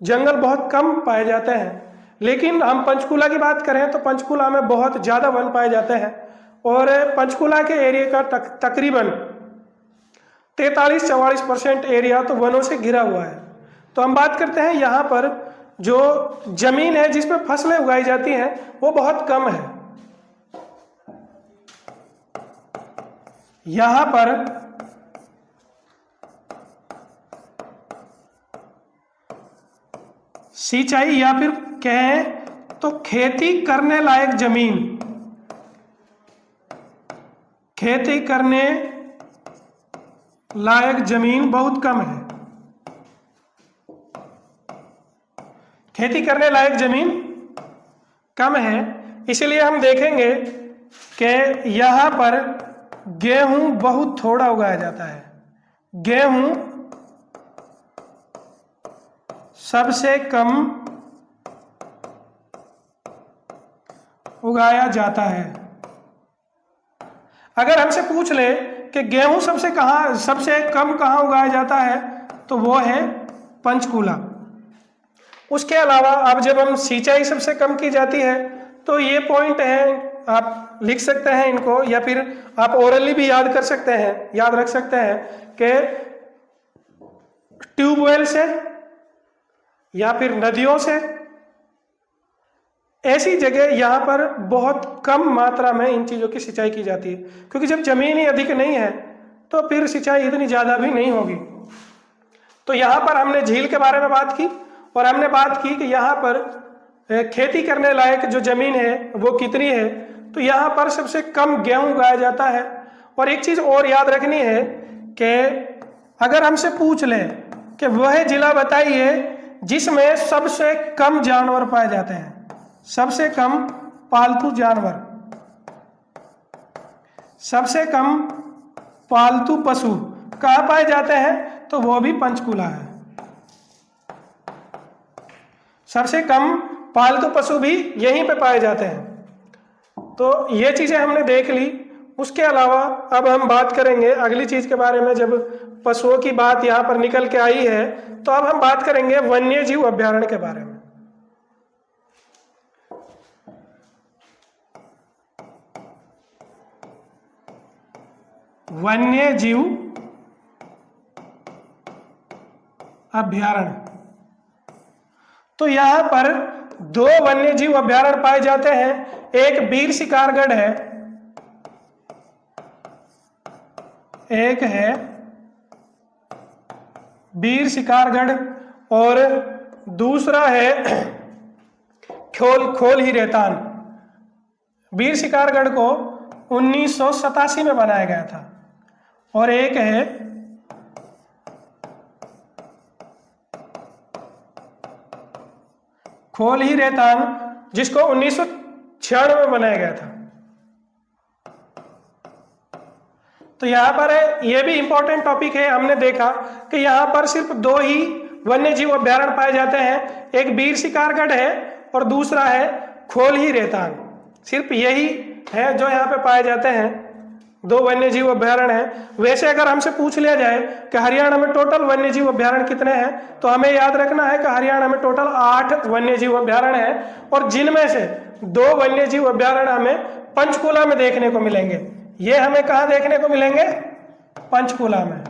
जंगल बहुत कम पाए जाते हैं। लेकिन हम पंचकूला की बात करें तो पंचकूला में बहुत ज़्यादा वन पाए जाते हैं। और पंचकुला के एरिया का तकरीबन 43-44% एरिया तो वनों से घिरा हुआ है। तो हम बात करते हैं यहाँ पर जो जमीन है जिस पर फसलें उगाई जाती हैं वो बहुत कम है। यहाँ पर सिंचाई या फिर कहें तो खेती करने लायक जमीन, खेती करने लायक जमीन बहुत कम है। खेती करने लायक जमीन कम है, इसलिए हम देखेंगे कि यहाँ पर गेहूं बहुत थोड़ा उगाया जाता है। गेहूं सबसे कम उगाया जाता है। अगर हमसे पूछ ले कि गेहूं सबसे कम कहाँ उगाया जाता है तो वो है पंचकूला। उसके अलावा अब जब हम सिंचाई सबसे कम की जाती है तो ये पॉइंट है, आप लिख सकते हैं इनको या फिर आप ओरली भी याद कर सकते हैं, याद रख सकते हैं कि ट्यूबवेल से या फिर नदियों से, ऐसी जगह यहाँ पर बहुत कम मात्रा में इन चीज़ों की सिंचाई की जाती है, क्योंकि जब जमीन ही अधिक नहीं है तो फिर सिंचाई इतनी ज़्यादा भी नहीं होगी। तो यहाँ पर हमने झील के बारे में बात की और हमने बात की कि यहाँ पर खेती करने लायक जो जमीन है वो कितनी है। तो यहाँ पर सबसे कम गेहूं उगाया जाता है। और एक चीज़ और याद रखनी है कि अगर हमसे पूछ ले कि वह जिला बताइए जिसमें सबसे कम जानवर पाए जाते हैं, सबसे कम पालतू जानवर, सबसे कम पालतू पशु कहाँ पाए जाते हैं, तो वो भी पंचकूला है। सबसे कम पालतू पशु भी यहीं पे पाए जाते हैं। तो ये चीज़ें हमने देख ली। उसके अलावा अब हम बात करेंगे अगली चीज़ के बारे में। जब पशुओं की बात यहाँ पर निकल के आई है तो अब हम बात करेंगे वन्य जीव अभ्यारण्य के बारे में। वन्य जीव अभ्यारण्य, तो यहाँ पर 2 वन्य जीव अभ्यारण्य पाए जाते हैं। एक वीर शिकारगढ़ है, एक है वीर शिकारगढ़ और दूसरा है खोल ही रेतान। वीर शिकारगढ़ को 1987 में बनाया गया था और एक है खोल ही रेतान जिसको 1996 में बनाया गया था। तो यहाँ पर यह भी इंपॉर्टेंट टॉपिक है। हमने देखा कि यहाँ पर सिर्फ 2 ही वन्य जीव अभ्यारण्य पाए जाते हैं, एक वीर शिकारगढ़ है और दूसरा है खोल ही रेतान। सिर्फ यही है जो यहाँ पे पाए जाते हैं, 2 वन्य जीव अभ्यारण्य हैं। वैसे अगर हमसे पूछ लिया जाए कि हरियाणा में टोटल वन्य जीव अभ्यारण्य कितने हैं, तो हमें याद रखना है कि हरियाणा में टोटल 8 वन्य जीव अभ्यारण्य हैं और जिनमें से 2 वन्य जीव अभ्यारण्य हमें पंचकूला में देखने को मिलेंगे। ये हमें कहाँ देखने को मिलेंगे? पंचकूला में।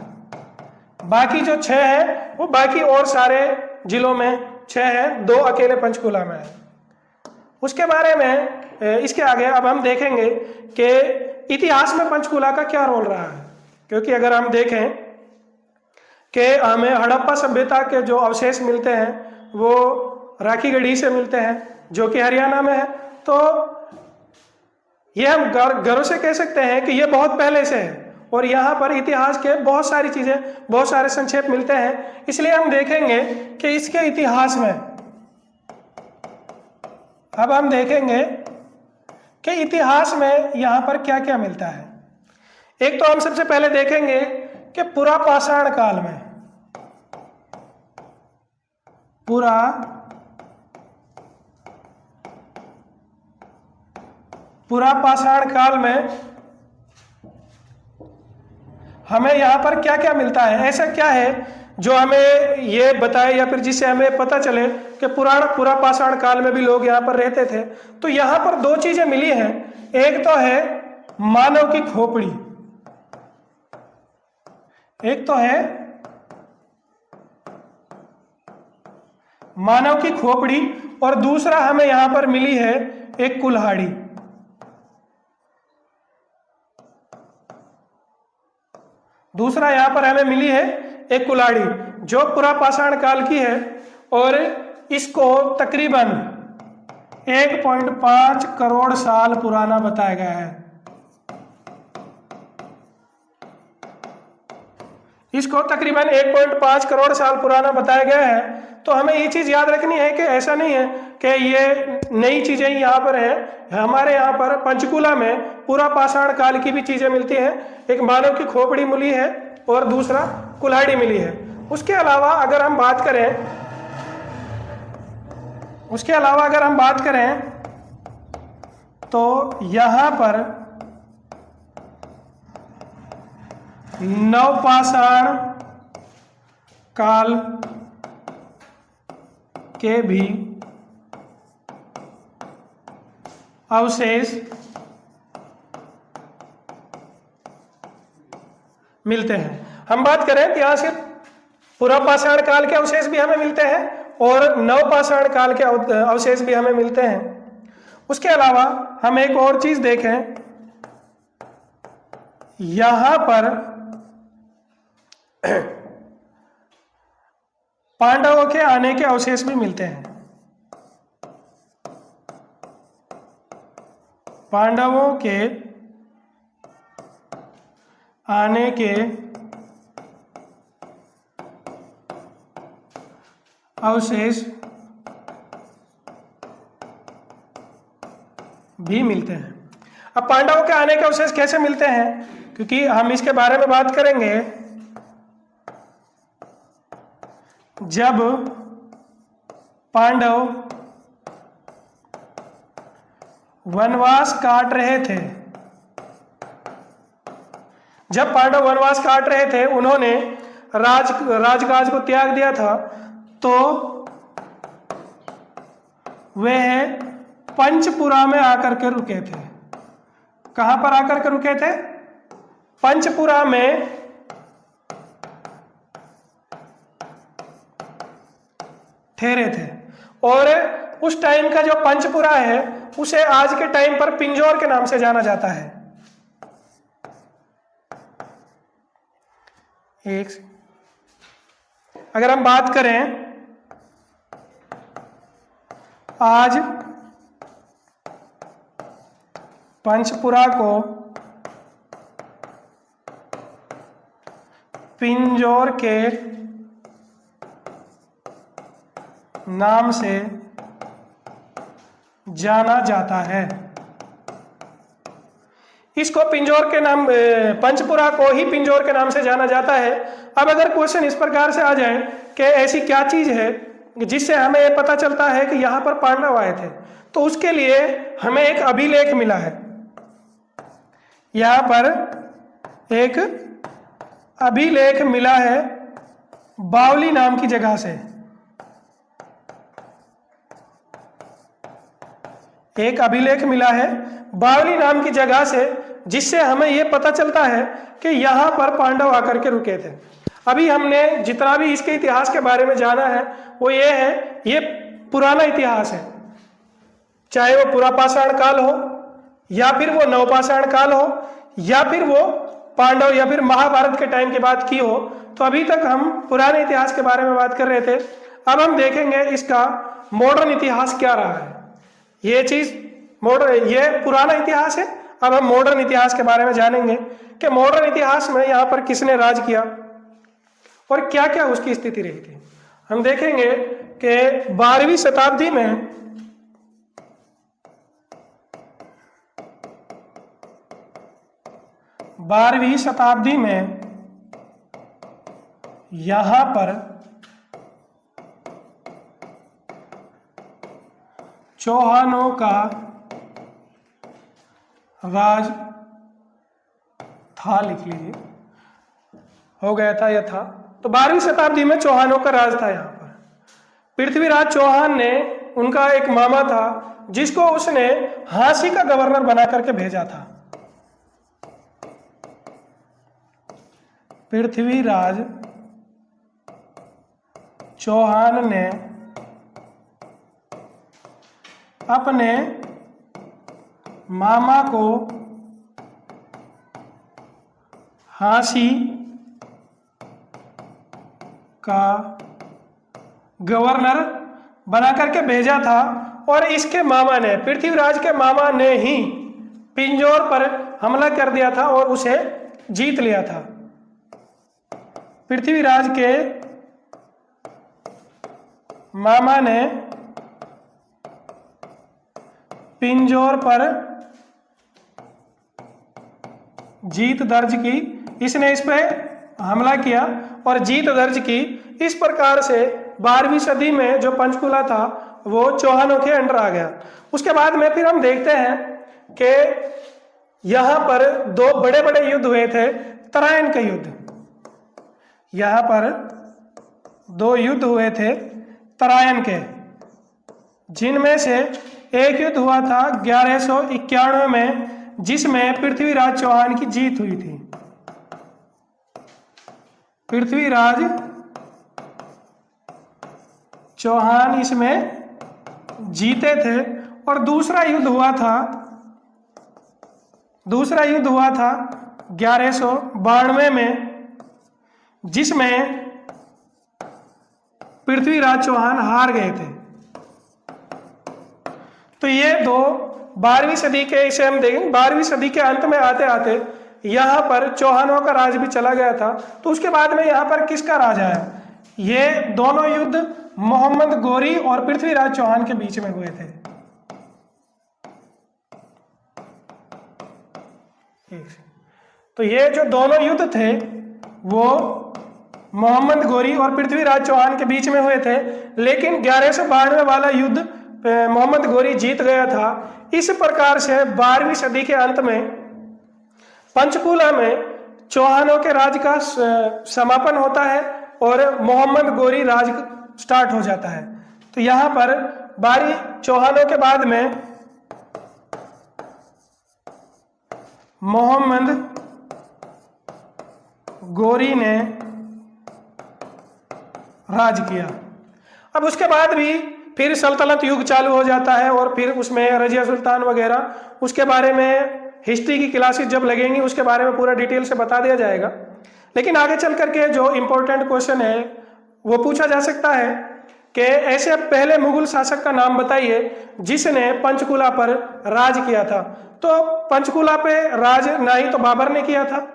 बाकी जो 6 है वो बाकी और सारे जिलों में 6 है, 2 अकेले पंचकूला में है। उसके बारे में इसके आगे अब हम देखेंगे कि इतिहास में पंचकूला का क्या रोल रहा है। क्योंकि अगर हम देखें कि हमें हड़प्पा सभ्यता के जो अवशेष मिलते हैं वो राखीगढ़ी से मिलते हैं जो कि हरियाणा में है, तो ये हम गर्व से कह सकते हैं कि ये बहुत पहले से है और यहाँ पर इतिहास के बहुत सारी चीज़ें, बहुत सारे संक्षेप मिलते हैं। इसलिए हम देखेंगे कि इसके इतिहास में अब हम देखेंगे कि इतिहास में यहाँ पर क्या क्या मिलता है। एक तो हम सबसे पहले देखेंगे कि पुरापाषाण काल में, पुरापाषाण काल में हमें यहाँ पर क्या क्या मिलता है। ऐसा क्या है जो हमें ये बताए या फिर जिससे हमें पता चले कि पुरापाषाण काल में भी लोग यहाँ पर रहते थे। तो यहाँ पर 2 चीजें मिली हैं। एक तो है मानव की खोपड़ी, एक तो है मानव की खोपड़ी और दूसरा हमें यहां पर मिली है एक कुल्हाड़ी। दूसरा यहां पर हमें मिली है एक कुल्हाड़ी जो पूरा पाषाण काल की है और इसको तकरीबन 1.5 करोड़ साल पुराना बताया गया है। इसको तकरीबन 1.5 करोड़ साल पुराना बताया गया है। तो हमें ये चीज याद रखनी है कि ऐसा नहीं है कि ये नई चीजें यहाँ पर हैं। हमारे यहाँ पर पंचकूला में पूरा पाषाण काल की भी चीजें मिलती हैं। एक मानव की खोपड़ी मिली है और दूसरा कुल्हाड़ी मिली है। उसके अलावा अगर हम बात करें तो यहाँ पर नवपाषाण काल के भी अवशेष मिलते हैं। हम बात करें तो यहाँ से पुरापाषाण काल के अवशेष भी हमें मिलते हैं और नवपाषाण काल के अवशेष भी हमें मिलते हैं। उसके अलावा हम एक और चीज देखें, यहां पर पांडवों के आने के अवशेष भी मिलते हैं। पांडवों के आने के अवशेष भी मिलते हैं। अब पांडवों के आने के अवशेष कैसे मिलते हैं, क्योंकि हम इसके बारे में बात करेंगे जब पांडव वनवास काट रहे थे। जब पांडव वनवास काट रहे थे, उन्होंने राजकाज को त्याग दिया था, तो वह पंचपुरा में आकर के रुके थे। कहां पर आकर के रुके थे? पंचपुरा में ठहरे थे। और उस टाइम का जो पंचपुरा है उसे आज के टाइम पर पिंजौर के नाम से जाना जाता है। अगर हम बात करें आज पंचपुरा को पिंजौर के नाम से जाना जाता है। इसको पिंजौर के नाम, पंचपुरा को ही पिंजौर के नाम से जाना जाता है। अब अगर क्वेश्चन इस प्रकार से आ जाए कि ऐसी क्या चीज है जिससे हमें यह पता चलता है कि यहां पर पांडव आए थे, तो उसके लिए हमें एक अभिलेख मिला है। यहां पर एक अभिलेख मिला है बावली नाम की जगह से। एक अभिलेख मिला है बावली नाम की जगह से, जिससे हमें यह पता चलता है कि यहां पर पांडव आकर के रुके थे। अभी हमने जितना भी इसके इतिहास के बारे में जाना है वो ये है, ये पुराना इतिहास है। चाहे वो पुरापाषाण काल हो या फिर वो नवपाषाण काल हो या फिर वो पांडव या फिर महाभारत के टाइम की बात की हो। तो अभी तक हम पुराने इतिहास के बारे में बात कर रहे थे। अब हम देखेंगे इसका मॉडर्न इतिहास क्या रहा है। ये चीज ये पुराना इतिहास है। अब हम मॉडर्न इतिहास के बारे में जानेंगे कि मॉडर्न इतिहास में यहाँ पर किसने राज किया और क्या क्या उसकी स्थिति रही थी। हम देखेंगे कि 12वीं शताब्दी में यहां पर चौहानों का राज था, लिख लीजिए, हो गया था या था। तो 12वीं शताब्दी में चौहानों का राज था। यहाँ पर पृथ्वीराज चौहान ने, उनका एक मामा था जिसको उसने झांसी का गवर्नर बना करके भेजा था। पृथ्वीराज चौहान ने अपने मामा को झांसी का गवर्नर बना करके भेजा था और इसके मामा ने, पृथ्वीराज के मामा ने ही पिंजौर पर हमला कर दिया था और उसे जीत लिया था। पृथ्वीराज के मामा ने पिंजौर पर जीत दर्ज की, इसने इस पे हमला किया और जीत दर्ज की। इस प्रकार से 12वीं सदी में जो पंचकुला था वो चौहानों के अंडर आ गया। उसके बाद में फिर हम देखते हैं कि यहाँ पर दो बड़े बड़े युद्ध हुए थे। तराइन के युद्ध, यहाँ पर दो युद्ध हुए थे तराइन के, जिनमें से एक युद्ध हुआ था 1191 में, जिसमें पृथ्वीराज चौहान की जीत हुई थी। पृथ्वीराज चौहान इसमें जीते थे। और दूसरा युद्ध हुआ था 1192 में, जिसमें पृथ्वीराज चौहान हार गए थे। तो ये दो 12वीं सदी के, इसे हम देखेंगे 12वीं सदी के अंत में आते आते यहाँ पर चौहानों का राज भी चला गया था। तो उसके बाद में यहाँ पर किसका राज आया? ये दोनों युद्ध मोहम्मद गोरी और पृथ्वीराज चौहान के बीच में हुए थे। तो ये जो दोनों युद्ध थे वो मोहम्मद गोरी और पृथ्वीराज चौहान के बीच में हुए थे, लेकिन 1192 वाला युद्ध मोहम्मद गोरी जीत गया था। इस प्रकार से 12वीं सदी के अंत में पंचकुला में चौहानों के राज का समापन होता है और मोहम्मद गोरी राज स्टार्ट हो जाता है। तो यहाँ पर बारी चौहानों के बाद में मोहम्मद गोरी ने राज किया। अब उसके बाद भी फिर सल्तनत युग चालू हो जाता है और फिर उसमें रजिया सुल्तान वगैरह, उसके बारे में हिस्ट्री की क्लासेस जब लगेंगी उसके बारे में पूरा डिटेल से बता दिया जाएगा। लेकिन आगे चल करके जो इम्पोर्टेंट क्वेश्चन है वो पूछा जा सकता है कि ऐसे पहले मुगल शासक का नाम बताइए जिसने पंचकुला पर राज किया था। तो पंचकुला पे राज ना ही तो बाबर ने किया था,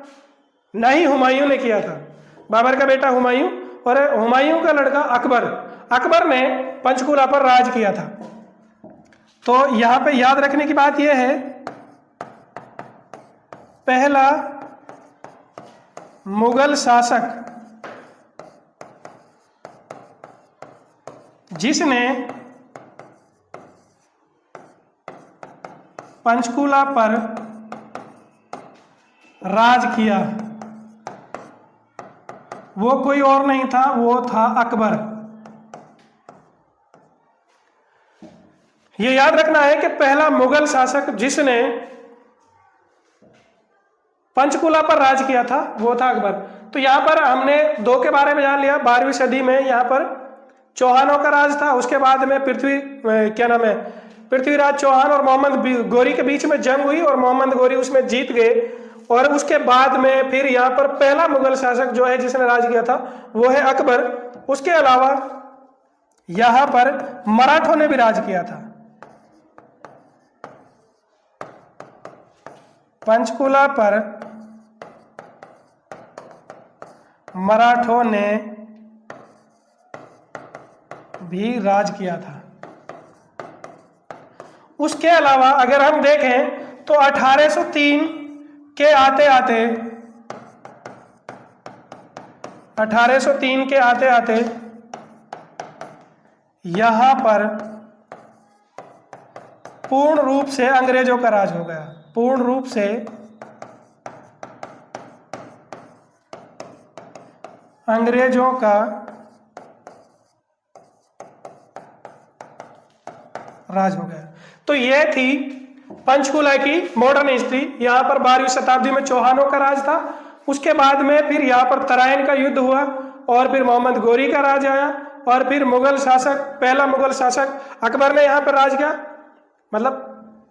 ना ही हुमायूं ने किया था। बाबर का बेटा हुमायूं और हुमायूं का लड़का अकबर ने पंचकुला पर राज किया था। तो यहाँ पे याद रखने की बात यह है, पहला मुगल शासक जिसने पंचकुला पर राज किया वो कोई और नहीं था, वो था अकबर। ये याद रखना है कि पहला मुगल शासक जिसने पंचकुला पर राज किया था वो था अकबर। तो यहां पर हमने दो के बारे में जान लिया। 12वीं सदी में यहां पर चौहानों का राज था, उसके बाद में पृथ्वीराज चौहान और मोहम्मद गोरी के बीच में जंग हुई और मोहम्मद गोरी उसमें जीत गए। और उसके बाद में फिर यहाँ पर पहला मुगल शासक जो है जिसने राज किया था वो है अकबर। उसके अलावा यहाँ पर मराठों ने भी राज किया था। पंचकुला पर मराठों ने भी राज किया था। उसके अलावा अगर हम देखें तो 1803 के आते आते यहां पर पूर्ण रूप से अंग्रेजों का राज हो गया। पूर्ण रूप से अंग्रेजों का राज हो गया। तो यह थी पंचकुला की मॉडर्न हिस्ट्री। यहाँ पर 12वीं शताब्दी में चौहानों का राज था, उसके बाद में फिर यहाँ पर तराइन का युद्ध हुआ और फिर मोहम्मद गोरी का राज आया और फिर मुगल शासक, पहला मुगल शासक अकबर ने यहाँ पर राज किया। मतलब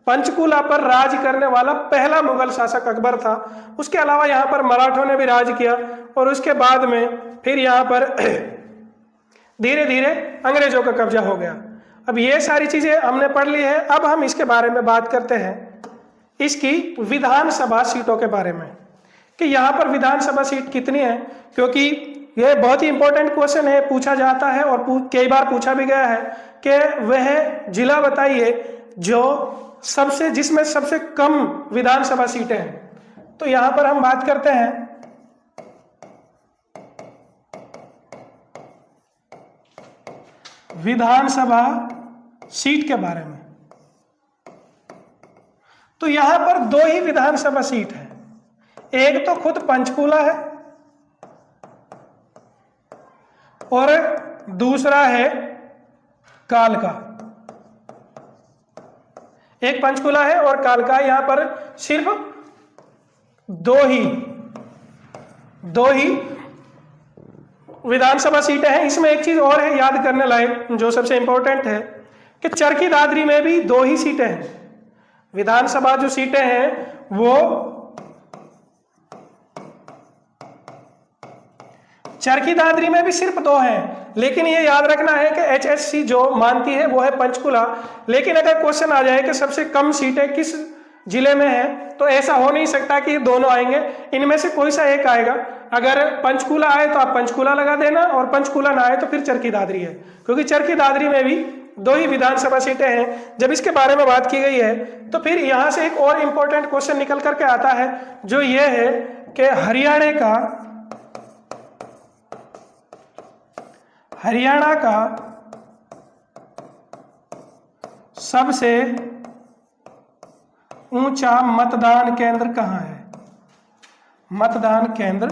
पंचकुला पर राज करने वाला पहला मुगल शासक अकबर था। उसके अलावा यहाँ पर मराठों ने भी राज किया और उसके बाद में फिर यहाँ पर धीरे धीरे अंग्रेजों का कब्जा हो गया। अब ये सारी चीजें हमने पढ़ ली है। अब हम इसके बारे में बात करते हैं, इसकी विधानसभा सीटों के बारे में कि यहाँ पर विधानसभा सीट कितनी है, क्योंकि यह बहुत ही इंपॉर्टेंट क्वेश्चन है, पूछा जाता है और कई बार पूछा भी गया है कि वह जिला बताइए जिसमें सबसे कम विधानसभा सीटें हैं। तो यहाँ पर हम बात करते हैं विधानसभा सीट के बारे में। तो यहां पर दो ही विधानसभा सीट है, एक तो खुद पंचकुला है और दूसरा है कालका। एक पंचकुला है और कालका। यहां पर सिर्फ दो ही विधानसभा सीटें हैं। इसमें एक चीज और है याद करने लायक, जो सबसे इंपॉर्टेंट है कि चरखी दादरी में भी दो ही सीटें हैं। विधानसभा जो सीटें हैं वो चरखी दादरी में भी सिर्फ दो हैं, लेकिन ये याद रखना है कि HSC जो मानती है वो है पंचकुला। लेकिन अगर क्वेश्चन आ जाए कि सबसे कम सीटें किस जिले में है, तो ऐसा हो नहीं सकता कि दोनों आएंगे, इनमें से कोई सा एक आएगा। अगर पंचकुला आए तो आप पंचकुला लगा देना और पंचकुला ना आए तो फिर चरखी दादरी है, क्योंकि चरखी दादरी में भी दो ही विधानसभा सीटें हैं। जब इसके बारे में बात की गई है तो फिर यहां से एक और इंपॉर्टेंट क्वेश्चन निकल करके आता है, जो ये है कि हरियाणा का सबसे ऊंचा मतदान केंद्र कहां है? मतदान केंद्र,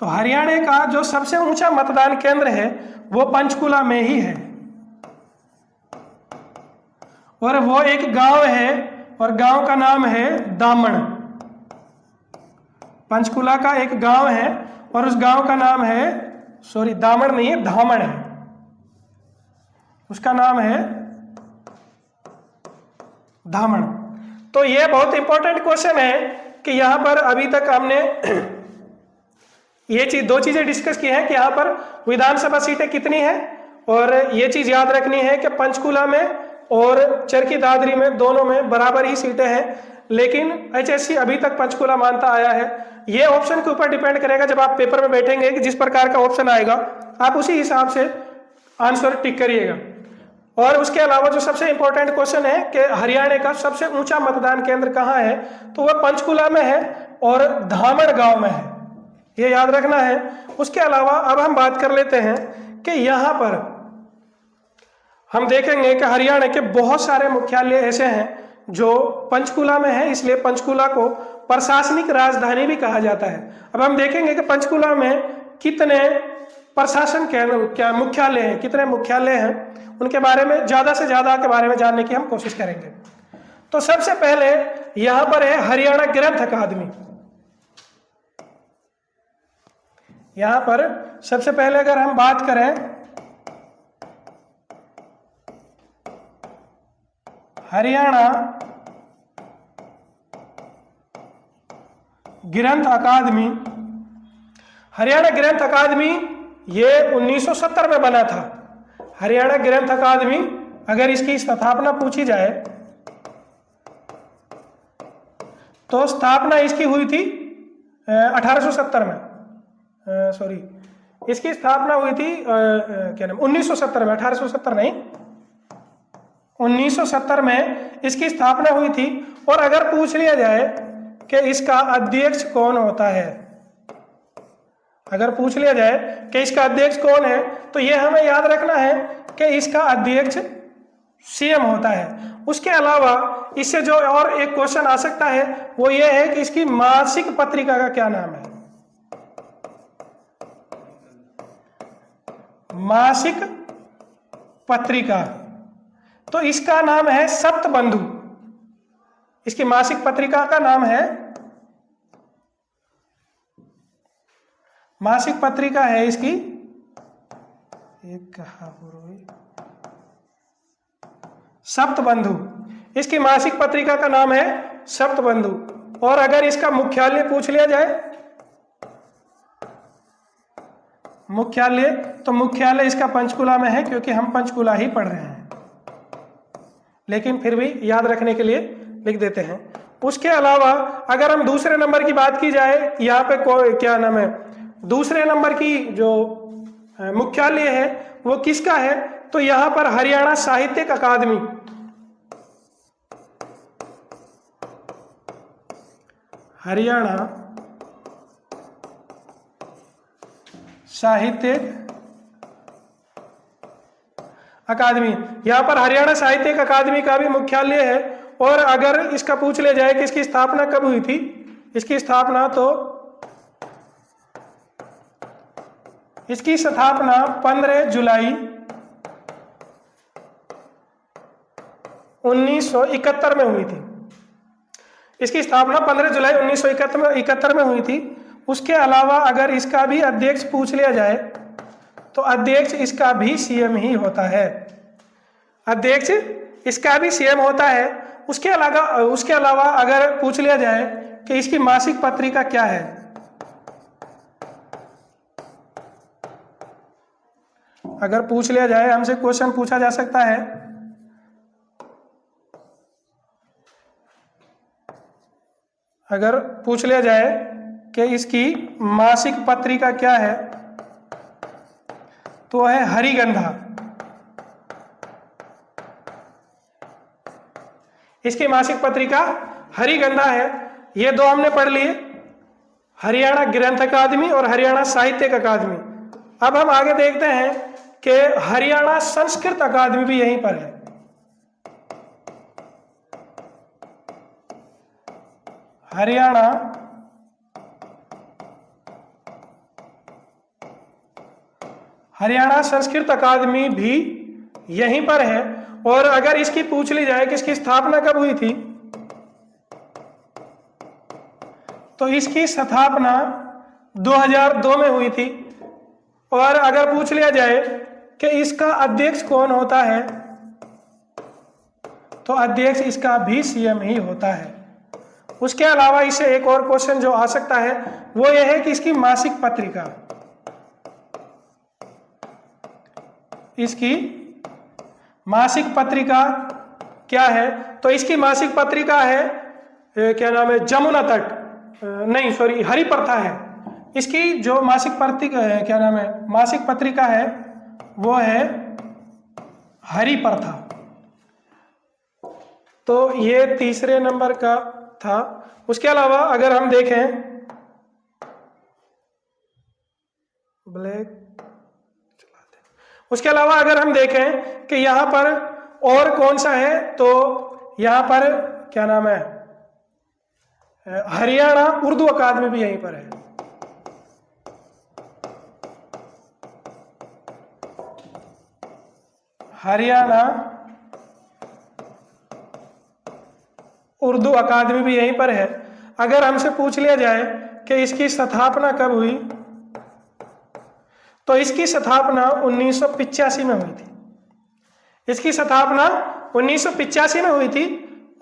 तो हरियाणा का जो सबसे ऊंचा मतदान केंद्र है वो पंचकुला में ही है और वो एक गांव है और गांव का नाम है दामन। पंचकुला का एक गांव है और उस गांव का नाम है, सॉरी दामन नहीं है, धामण है, उसका नाम है धामण। तो ये बहुत इंपॉर्टेंट क्वेश्चन है कि यहां पर अभी तक हमने ये दो चीजें डिस्कस की हैं कि यहां पर विधानसभा सीटें कितनी हैं, और ये चीज याद रखनी है कि पंचकुला में और चरखी दादरी में दोनों में बराबर ही सीटें हैं, लेकिन HSC अभी तक पंचकुला मानता आया है। ये ऑप्शन के ऊपर डिपेंड करेगा, जब आप पेपर में बैठेंगे कि जिस प्रकार का ऑप्शन आएगा आप उसी हिसाब से आंसर टिक करिएगा। और उसके अलावा जो सबसे इंपॉर्टेंट क्वेश्चन है कि हरियाणा का सबसे ऊंचा मतदान केंद्र कहाँ है, तो वह पंचकुला में है और धामण गांव में है, ये याद रखना है। उसके अलावा अब हम बात कर लेते हैं कि यहाँ पर हम देखेंगे कि हरियाणा के बहुत सारे मुख्यालय ऐसे हैं जो पंचकुला में है, इसलिए पंचकुला को प्रशासनिक राजधानी भी कहा जाता है। अब हम देखेंगे कि पंचकुला में कितने प्रशासन क्या मुख्यालय हैं, कितने मुख्यालय हैं, उनके बारे में ज्यादा से ज्यादा के बारे में जानने की हम कोशिश करेंगे। तो सबसे पहले यहां पर है हरियाणा ग्रंथ अकादमी। यहां पर सबसे पहले अगर हम बात करें हरियाणा ग्रंथ अकादमी, हरियाणा ग्रंथ अकादमी ये 1970 में बना था। हरियाणा ग्रंथ अकादमी, अगर इसकी स्थापना पूछी जाए तो स्थापना इसकी हुई थी 1870 में, सॉरी इसकी स्थापना हुई थी क्या नाम 1970 में, 1870 नहीं 1970 में इसकी स्थापना हुई थी। और अगर पूछ लिया जाए कि इसका अध्यक्ष कौन होता है, अगर पूछ लिया जाए कि इसका अध्यक्ष कौन है, तो यह हमें याद रखना है कि इसका अध्यक्ष CM होता है। उसके अलावा इससे जो और एक क्वेश्चन आ सकता है वो ये है कि इसकी मासिक पत्रिका का क्या नाम है। मासिक पत्रिका, तो इसका नाम है सप्तबंधु। इसकी मासिक पत्रिका का नाम है मासिक पत्रिका है इसकी, एक सप्तबंधु। इसकी मासिक पत्रिका का नाम है सप्तबंधु। और अगर इसका मुख्यालय पूछ लिया जाए, मुख्यालय, तो मुख्यालय इसका पंचकुला में है, क्योंकि हम पंचकुला ही पढ़ रहे हैं, लेकिन फिर भी याद रखने के लिए लिख देते हैं। उसके अलावा अगर हम दूसरे नंबर की बात की जाए, यहाँ पे क्या नाम है, दूसरे नंबर की जो मुख्यालय है वो किसका है, तो यहाँ पर हरियाणा साहित्यिक अकादमी, हरियाणा साहित्यिक अकादमी, यहाँ पर हरियाणा साहित्यिक अकादमी का भी मुख्यालय है। और अगर इसका पूछ लिया जाए कि इसकी स्थापना कब हुई थी, इसकी स्थापना 15 जुलाई 1971 में हुई थी। इसकी स्थापना 15 जुलाई 1971 में हुई थी। उसके अलावा अगर इसका भी अध्यक्ष पूछ लिया जाए तो अध्यक्ष इसका भी सीएम ही होता है, अध्यक्ष इसका भी सीएम होता है। उसके अलावा अगर पूछ लिया जाए कि इसकी मासिक पत्रिका क्या है, अगर पूछ लिया जाए, हमसे क्वेश्चन पूछा जा सकता है, अगर पूछ लिया जाए कि इसकी मासिक पत्रिका क्या है, तो है हरिगंधा। इसकी मासिक पत्रिका हरिगंधा है। ये दो हमने पढ़ लिए, हरियाणा ग्रंथ अकादमी और हरियाणा साहित्यिक अकादमी। अब हम आगे देखते हैं कि हरियाणा संस्कृत अकादमी भी यहीं पर है। हरियाणा संस्कृत अकादमी भी यहीं पर है। और अगर इसकी पूछ ली जाए कि इसकी स्थापना कब हुई थी, तो इसकी स्थापना 2002 में हुई थी। और अगर पूछ लिया जाए कि इसका अध्यक्ष कौन होता है, तो अध्यक्ष इसका भी सीएम ही होता है। उसके अलावा इससे एक और क्वेश्चन जो आ सकता है वो यह है कि इसकी मासिक पत्रिका, इसकी मासिक पत्रिका क्या है, तो इसकी मासिक पत्रिका है क्या नाम है, जमुना तट, नहीं सॉरी, हरिप्रथा है। इसकी जो मासिक पत्रिका है, क्या नाम है, मासिक पत्रिका है वो है हरिप्रथा। तो ये तीसरे नंबर का था। उसके अलावा अगर हम देखें, उसके अलावा अगर हम देखें कि यहाँ पर और कौन सा है, तो यहाँ पर क्या नाम है, हरियाणा उर्दू अकादमी भी यहीं पर है। हरियाणा उर्दू अकादमी भी यहीं पर है। अगर हमसे पूछ लिया जाए कि इसकी स्थापना कब हुई, तो इसकी स्थापना 1985 में हुई थी। इसकी स्थापना 1985 में हुई थी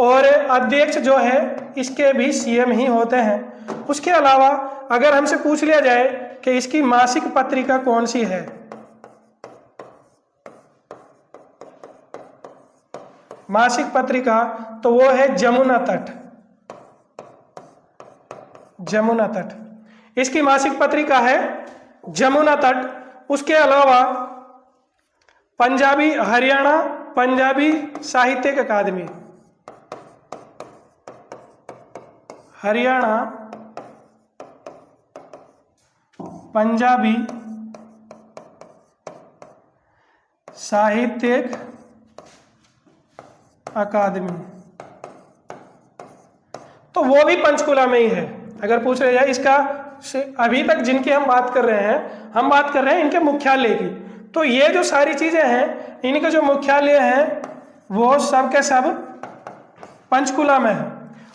और अध्यक्ष जो है इसके भी सीएम ही होते हैं। उसके अलावा अगर हमसे पूछ लिया जाए कि इसकी मासिक पत्रिका कौन सी है, मासिक पत्रिका, तो वो है जमुना तट। जमुना तट इसकी मासिक पत्रिका है, जमुना तट। उसके अलावा पंजाबी, हरियाणा पंजाबी साहित्यिक अकादमी, हरियाणा पंजाबी साहित्यिक अकादमी, तो वो भी पंचकुला में ही है। अगर पूछ रहे जाए इसका, अभी तक जिनकी हम बात कर रहे हैं, हम बात कर रहे हैं इनके मुख्यालय की। तो ये जो सारी चीजें हैं, इनके जो मुख्यालय हैं वो सब के सब पंचकुला में है।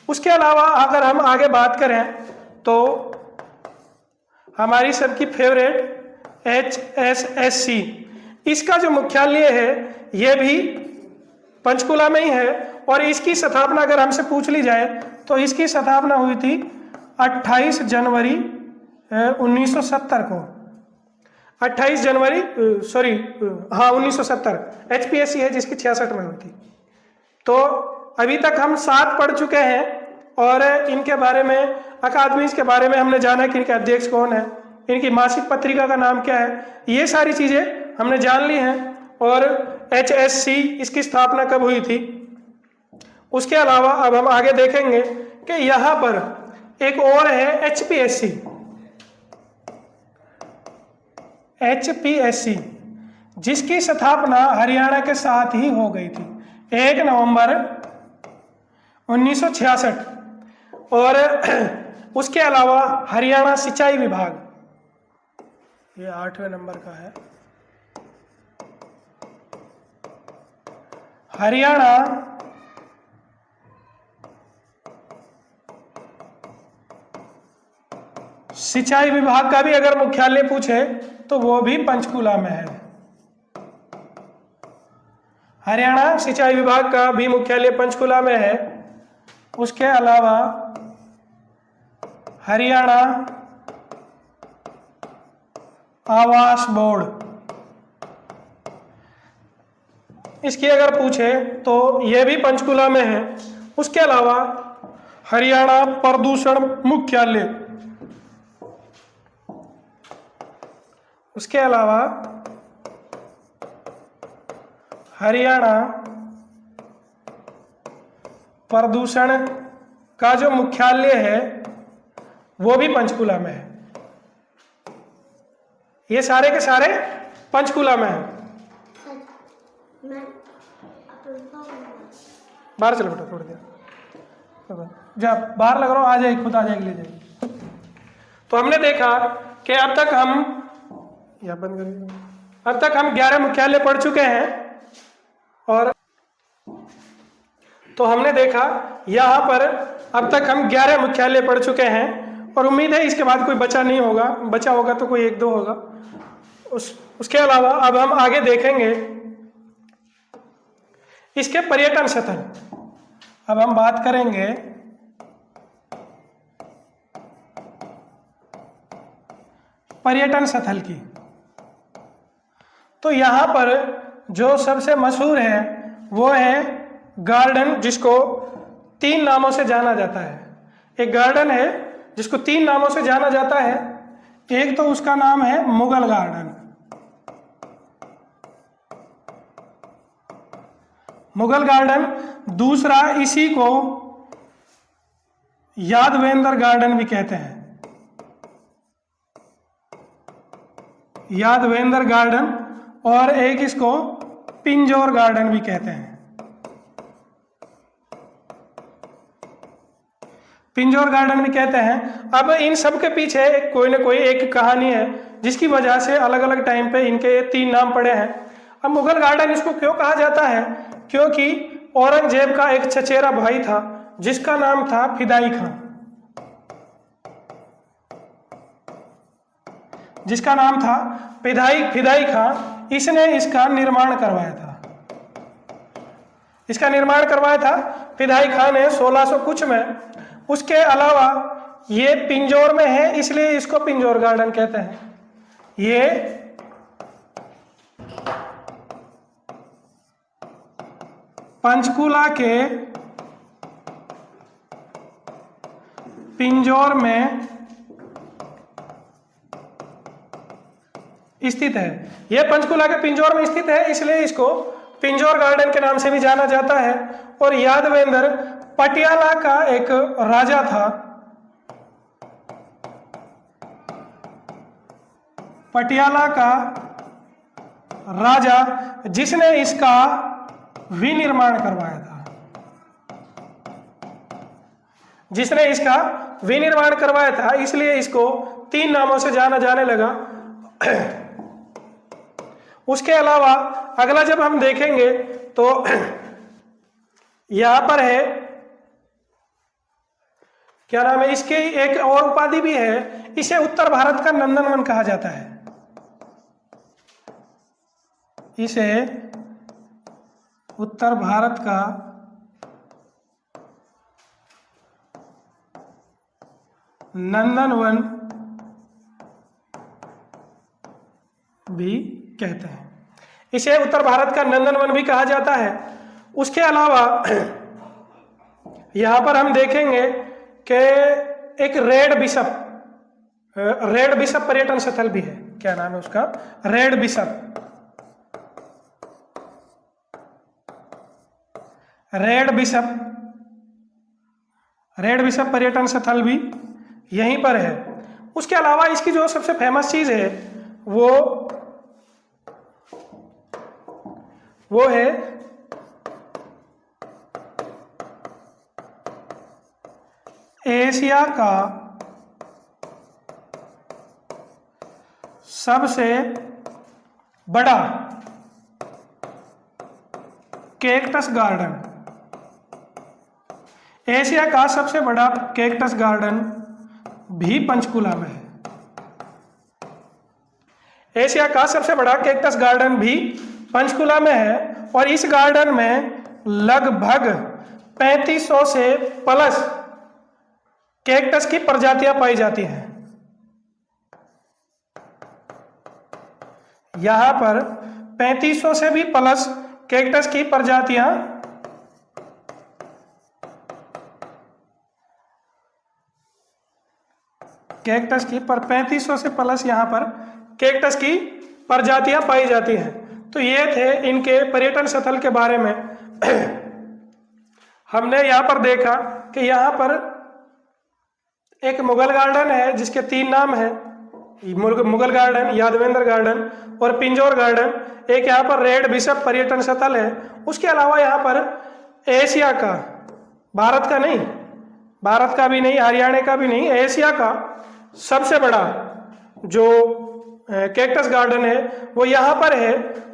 उसके अलावा अगर हम आगे बात करें तो हमारी सबकी फेवरेट HSSC, इसका जो मुख्यालय है ये भी पंचकुला में ही है। और इसकी स्थापना अगर हमसे पूछ ली जाए तो इसकी स्थापना हुई थी 28 जनवरी 1970 को। 28 जनवरी 1970। HPSC है जिसकी 66 में हुई थी। तो अभी तक हम 7 पढ़ चुके हैं और इनके बारे में, अकादमीज के बारे में हमने जाना कि इनके अध्यक्ष कौन है, इनकी मासिक पत्रिका का नाम क्या है, ये सारी चीजें हमने जान ली हैं। और HSC इसकी स्थापना कब हुई थी। उसके अलावा अब हम आगे देखेंगे कि यहाँ पर एक और है HPSC, जिसकी स्थापना हरियाणा के साथ ही हो गई थी 1 नवंबर 1966। और उसके अलावा हरियाणा सिंचाई विभाग, ये 8वें नंबर का है, हरियाणा सिंचाई विभाग का भी अगर मुख्यालय पूछे तो वो भी पंचकुला में है। हरियाणा सिंचाई विभाग का भी मुख्यालय पंचकुला में है। उसके अलावा हरियाणा आवास बोर्ड, इसकी अगर पूछे तो यह भी पंचकुला में है। उसके अलावा हरियाणा प्रदूषण मुख्यालय, उसके अलावा हरियाणा प्रदूषण का जो मुख्यालय है वो भी पंचकुला में है। ये सारे के सारे पंचकुला में है। बाहर चलो बेटा थोड़ी देर, जा बाहर लग रहा हूँ, आ जाएगी, खुद आ जाएगी, ले जाएगी। तो हमने देखा कि अब तक हम, या बंद करेंगे, अब तक हम 11 मुख्यालय पढ़ चुके हैं। और तो हमने देखा यहाँ पर अब तक हम 11 मुख्यालय पढ़ चुके हैं और उम्मीद है इसके बाद कोई बचा नहीं होगा, बचा होगा तो कोई 1-2 होगा। उसके अलावा अब हम आगे देखेंगे इसके पर्यटन स्थल। अब हम बात करेंगे पर्यटन स्थल की। तो यहाँ पर जो सबसे मशहूर है वो है गार्डन, जिसको 3 नामों से जाना जाता है। एक गार्डन है जिसको 3 नामों से जाना जाता है। एक तो उसका नाम है मुगल गार्डन, मुगल गार्डन। दूसरा इसी को यादवेंद्र गार्डन भी कहते हैं, यादवेंद्र गार्डन। और एक इसको पिंजौर गार्डन भी कहते हैं, पिंजौर गार्डन भी कहते हैं। अब इन सब के पीछे कोई ना कोई एक कहानी है जिसकी वजह से अलग अलग टाइम पे इनके 3 नाम पड़े हैं। अब मुगल गार्डन इसको क्यों कहा जाता है, क्योंकि औरंगजेब का एक चचेरा भाई था जिसका नाम था फिदाई खां, जिसका नाम था फिदाई खां। इसने इसका निर्माण करवाया था, इसका निर्माण करवाया था फिदाई खां ने 1600 कुछ में। उसके अलावा ये पिंजौर में है इसलिए इसको पिंजौर गार्डन कहते हैं। ये पंचकुला के पिंजौर में स्थित है। यह पंचकुला के पिंजौर में स्थित है इसलिए इसको पिंजौर गार्डन के नाम से भी जाना जाता है। और यादवेंद्र पटियाला का एक राजा था, पटियाला का राजा, जिसने इसका विनिर्माण करवाया था, जिसने इसका विनिर्माण करवाया था, इसलिए इसको 3 नामों से जाना जाने लगा। उसके अलावा अगला जब हम देखेंगे तो यहां पर है क्या नाम है, इसके एक और उपाधि भी है, इसे उत्तर भारत का नंदनवन कहा जाता है। इसे उत्तर भारत का नंदनवन भी कहते हैं। इसे उत्तर भारत का नंदनवन भी कहा जाता है। उसके अलावा यहां पर हम देखेंगे कि एक रेड बिशप पर्यटन स्थल भी है। क्या नाम है उसका? रेड बिशप पर्यटन स्थल भी यहीं पर है। उसके अलावा इसकी जो सबसे फेमस चीज है वो है एशिया का सबसे बड़ा कैक्टस गार्डन। एशिया का सबसे बड़ा कैक्टस गार्डन भी पंचकुला में है। एशिया का सबसे बड़ा कैक्टस गार्डन भी पंचकुला में है और इस गार्डन में लगभग 3500 से प्लस कैक्टस की प्रजातियां पाई जाती हैं। यहां पर 3500 से भी प्लस कैक्टस की प्रजातियां कैक्टस की पर 3500 से प्लस यहां पर कैक्टस की प्रजातियां पाई जाती हैं। तो ये थे इनके पर्यटन स्थल के बारे में। हमने यहाँ पर देखा कि यहाँ पर एक मुगल गार्डन है जिसके 3 नाम हैं, मुगल गार्डन, यादवेंद्र गार्डन और पिंजौर गार्डन। एक यहाँ पर रेड बिशप पर्यटन स्थल है। उसके अलावा यहाँ पर एशिया का, भारत का नहीं, भारत का भी नहीं, हरियाणा का भी नहीं, एशिया का सबसे बड़ा जो कैक्टस गार्डन है वो यहाँ पर है।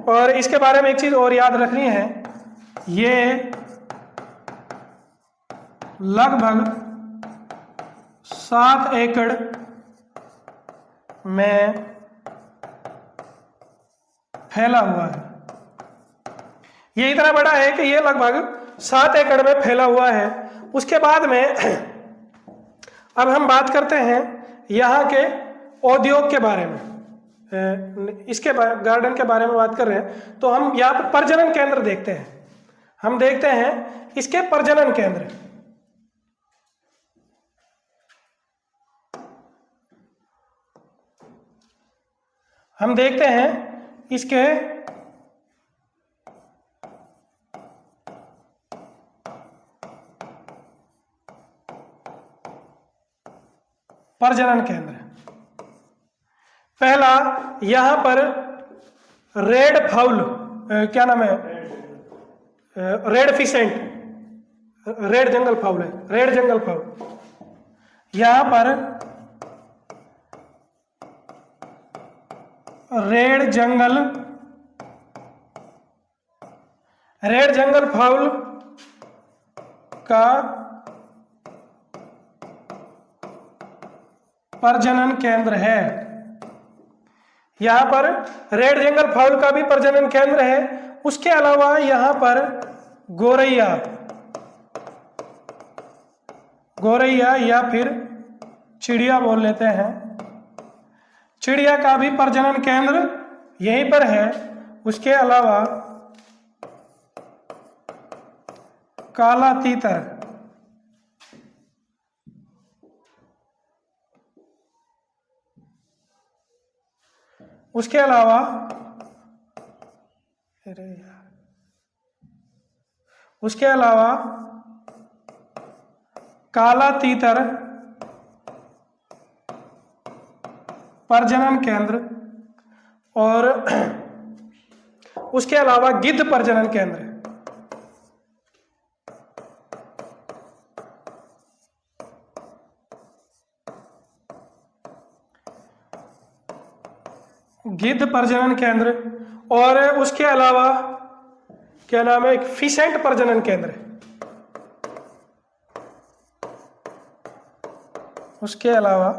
और इसके बारे में एक चीज और याद रखनी है, ये लगभग 7 एकड़ में फैला हुआ है। ये इतना बड़ा है कि ये लगभग 7 एकड़ में फैला हुआ है। उसके बाद में अब हम बात करते हैं यहाँ के उद्योग के बारे में। इसके गार्डन के बारे में बात कर रहे हैं तो हम यहाँ पर प्रजनन केंद्र देखते हैं। हम देखते हैं इसके प्रजनन केंद्र। हम देखते हैं इसके प्रजनन केंद्र। पहला यहां पर रेड फाउल, क्या नाम है, रेड फिसेंट, रेड जंगल फाउल है, रेड जंगल फाउल। यहां पर रेड जंगल फाउल का प्रजनन केंद्र है। यहां पर रेड जंगल फाउल का भी प्रजनन केंद्र है। उसके अलावा यहां पर गौरैया या फिर चिड़िया बोल लेते हैं, चिड़िया का भी प्रजनन केंद्र यहीं पर है। उसके अलावा काला तीतर, उसके अलावा काला तीतर प्रजनन केंद्र और उसके अलावा गिद्ध प्रजनन केंद्र। गिद्ध प्रजनन केंद्र और उसके अलावा क्या नाम है, एक फिसेंट प्रजनन केंद्र। उसके अलावा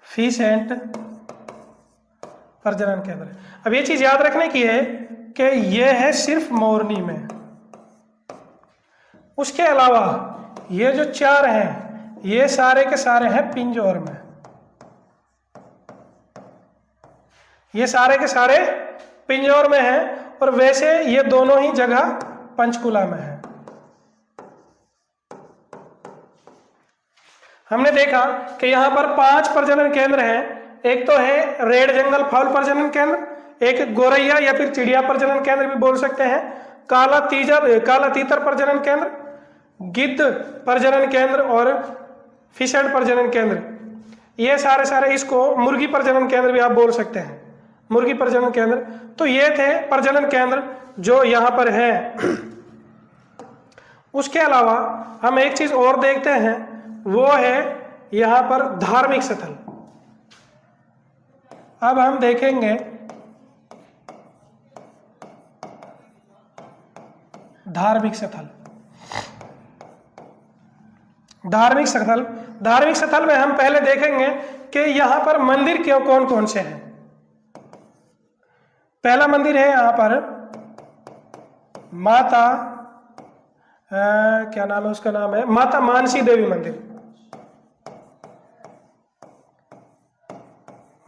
फीसेंट प्रजनन केंद्र। अब ये चीज याद रखने की है कि ये है सिर्फ मोरनी में। उसके अलावा ये जो 4 हैं ये सारे के सारे हैं पिंजौर में। ये सारे के सारे पिंजौर में हैं और वैसे ये दोनों ही जगह पंचकुला में है। हमने देखा कि यहाँ पर 5 प्रजनन केंद्र हैं। एक तो है रेड जंगल फाउल प्रजनन केंद्र, एक गोरैया या फिर चिड़िया प्रजनन केंद्र भी बोल सकते हैं, काला तीतर प्रजनन केंद्र, गिद्ध प्रजनन केंद्र और फिशर्ड प्रजनन केंद्र। ये सारे इसको मुर्गी प्रजनन केंद्र भी आप बोल सकते हैं, मुर्गी प्रजनन केंद्र। तो ये थे प्रजनन केंद्र जो यहाँ पर है। उसके अलावा हम एक चीज और देखते हैं, वो है यहाँ पर धार्मिक स्थल। अब हम देखेंगे धार्मिक स्थल। धार्मिक स्थल में हम पहले देखेंगे कि यहाँ पर मंदिर क्यों कौन कौन से हैं। पहला मंदिर है यहाँ पर माता क्या नाम है उसका, नाम है माता मानसी देवी मंदिर।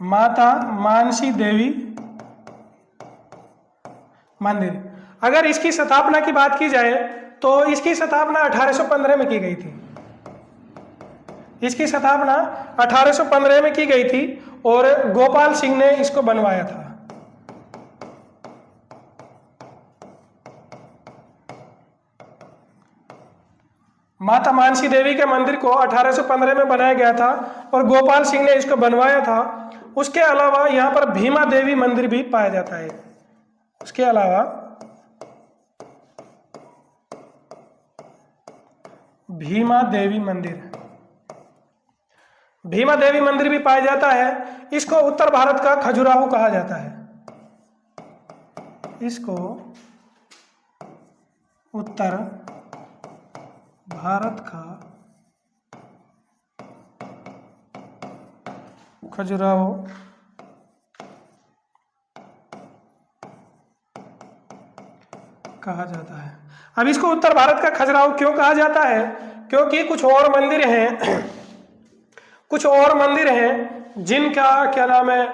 माता मानसी देवी मंदिर। अगर इसकी स्थापना की बात की जाए तो इसकी स्थापना 1815 में की गई थी। इसकी स्थापना 1815 में की गई थी और गोपाल सिंह ने इसको बनवाया था। माता मानसी देवी के मंदिर को 1815 में बनाया गया था और गोपाल सिंह ने इसको बनवाया था। उसके अलावा यहाँ पर भीमा देवी मंदिर भी पाया जाता है। उसके अलावा भीमा देवी मंदिर भी पाया जाता है। इसको उत्तर भारत का खजुराहो कहा जाता है। इसको उत्तर भारत का खजुराहो कहा जाता है। अब इसको उत्तर भारत का खजुराहो क्यों कहा जाता है? क्योंकि कुछ और मंदिर हैं जिनका क्या नाम है,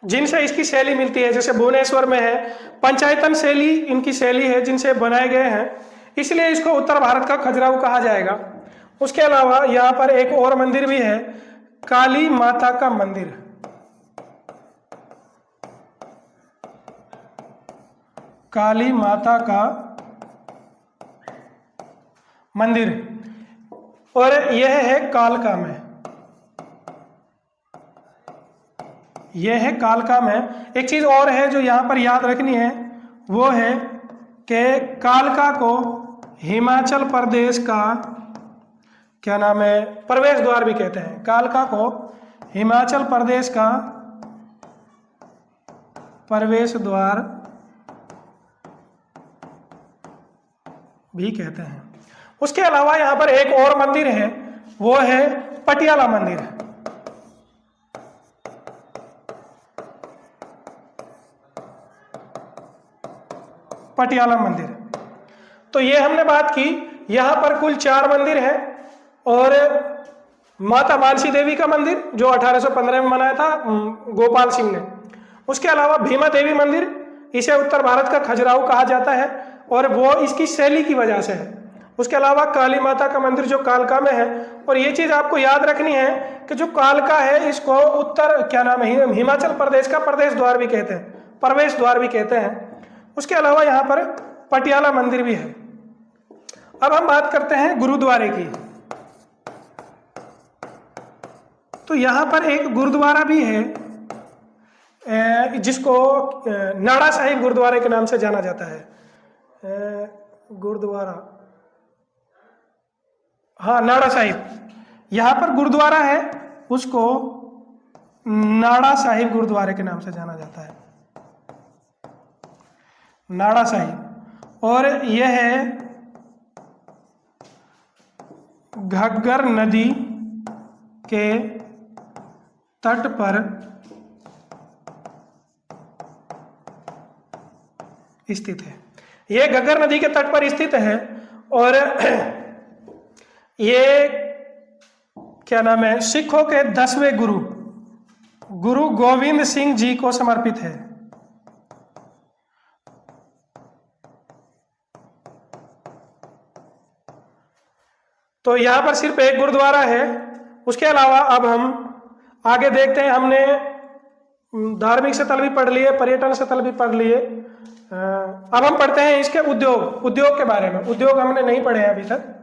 जिनसे इसकी शैली मिलती है। जैसे भुवनेश्वर में है पंचायतन शैली, इनकी शैली है जिनसे बनाए गए हैं, इसलिए इसको उत्तर भारत का खजुराहो कहा जाएगा। उसके अलावा यहाँ पर एक और मंदिर भी है, काली माता का मंदिर। काली माता का मंदिर, और यह है कालका में। यह है कालका में। एक चीज और है जो यहां पर याद रखनी है, वो है कि कालका को हिमाचल प्रदेश का क्या नाम है, प्रवेश द्वार भी कहते हैं। कालका को हिमाचल प्रदेश का प्रवेश द्वार भी कहते हैं। उसके अलावा यहां पर एक और मंदिर है, वो है पटियाला मंदिर। पटियाला मंदिर। तो ये हमने बात की, यहां पर कुल 4 मंदिर हैं और माता मानसी देवी का मंदिर जो 1815 में बनाया था गोपाल सिंह ने। उसके अलावा भीमा देवी मंदिर, इसे उत्तर भारत का खजुराहो कहा जाता है और वो इसकी शैली की वजह से है। उसके अलावा काली माता का मंदिर जो कालका में है। और ये चीज आपको याद रखनी है कि जो कालका है इसको उत्तर क्या नाम है, हिमाचल प्रदेश का प्रदेश द्वार भी कहते हैं, प्रवेश द्वार भी कहते हैं। उसके अलावा यहाँ पर पटियाला मंदिर भी है। अब हम बात करते हैं गुरुद्वारे की। तो यहाँ पर एक गुरुद्वारा भी है जिसको नाड़ा साहिब गुरुद्वारे के नाम से जाना जाता है। गुरुद्वारा, हाँ नाड़ा साहिब, यहाँ पर गुरुद्वारा है, उसको नाड़ा साहिब गुरुद्वारे के नाम से जाना जाता है, नाड़ा साहिब। और यह है घग्गर नदी के तट पर स्थित है। ये घग्गर नदी के तट पर स्थित है और ये क्या नाम है, सिखों के 10वें गुरु गुरु गोविंद सिंह जी को समर्पित है। तो यहां पर सिर्फ एक गुरुद्वारा है। उसके अलावा अब हम आगे देखते हैं। हमने धार्मिक स्थल भी पढ़ लिए, पर्यटन स्थल भी पढ़ लिए। अब हम पढ़ते हैं इसके उद्योग के बारे में। उद्योग हमने नहीं पढ़े हैं अभी तक।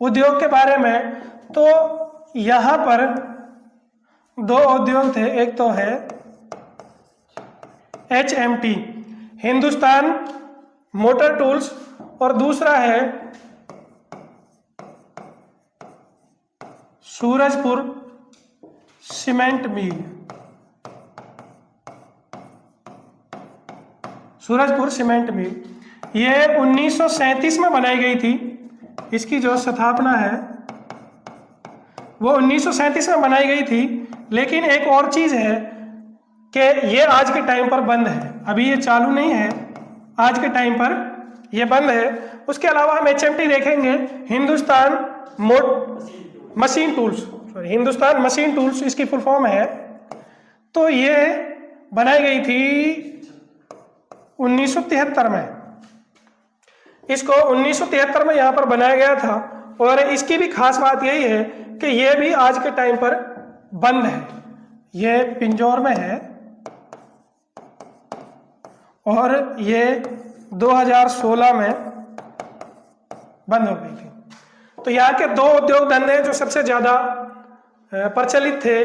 उद्योग के बारे में तो यहां पर 2 उद्योग थे। एक तो है HMT, हिंदुस्तान मोटर टूल्स, और दूसरा है सूरजपुर सीमेंट मिल। सूरजपुर सीमेंट मिल ये 1937 में बनाई गई थी। इसकी जो स्थापना है वो 1937 में बनाई गई थी। लेकिन एक और चीज है कि ये आज के टाइम पर बंद है। अभी ये चालू नहीं है, आज के टाइम पर ये बंद है। उसके अलावा हम HMT देखेंगे, Hindustan machine tools, sorry Hindustan machine tools इसकी फुल फॉर्म है। तो ये बनाई गई थी 1973 में। इसको 1973 में यहाँ पर बनाया गया था और इसकी भी खास बात यही है कि ये भी आज के टाइम पर बंद है। ये पिंजौर में है और ये 2016 में बंद हो गई थी। तो यहाँ के 2 उद्योग धंधे जो सबसे ज़्यादा प्रचलित थे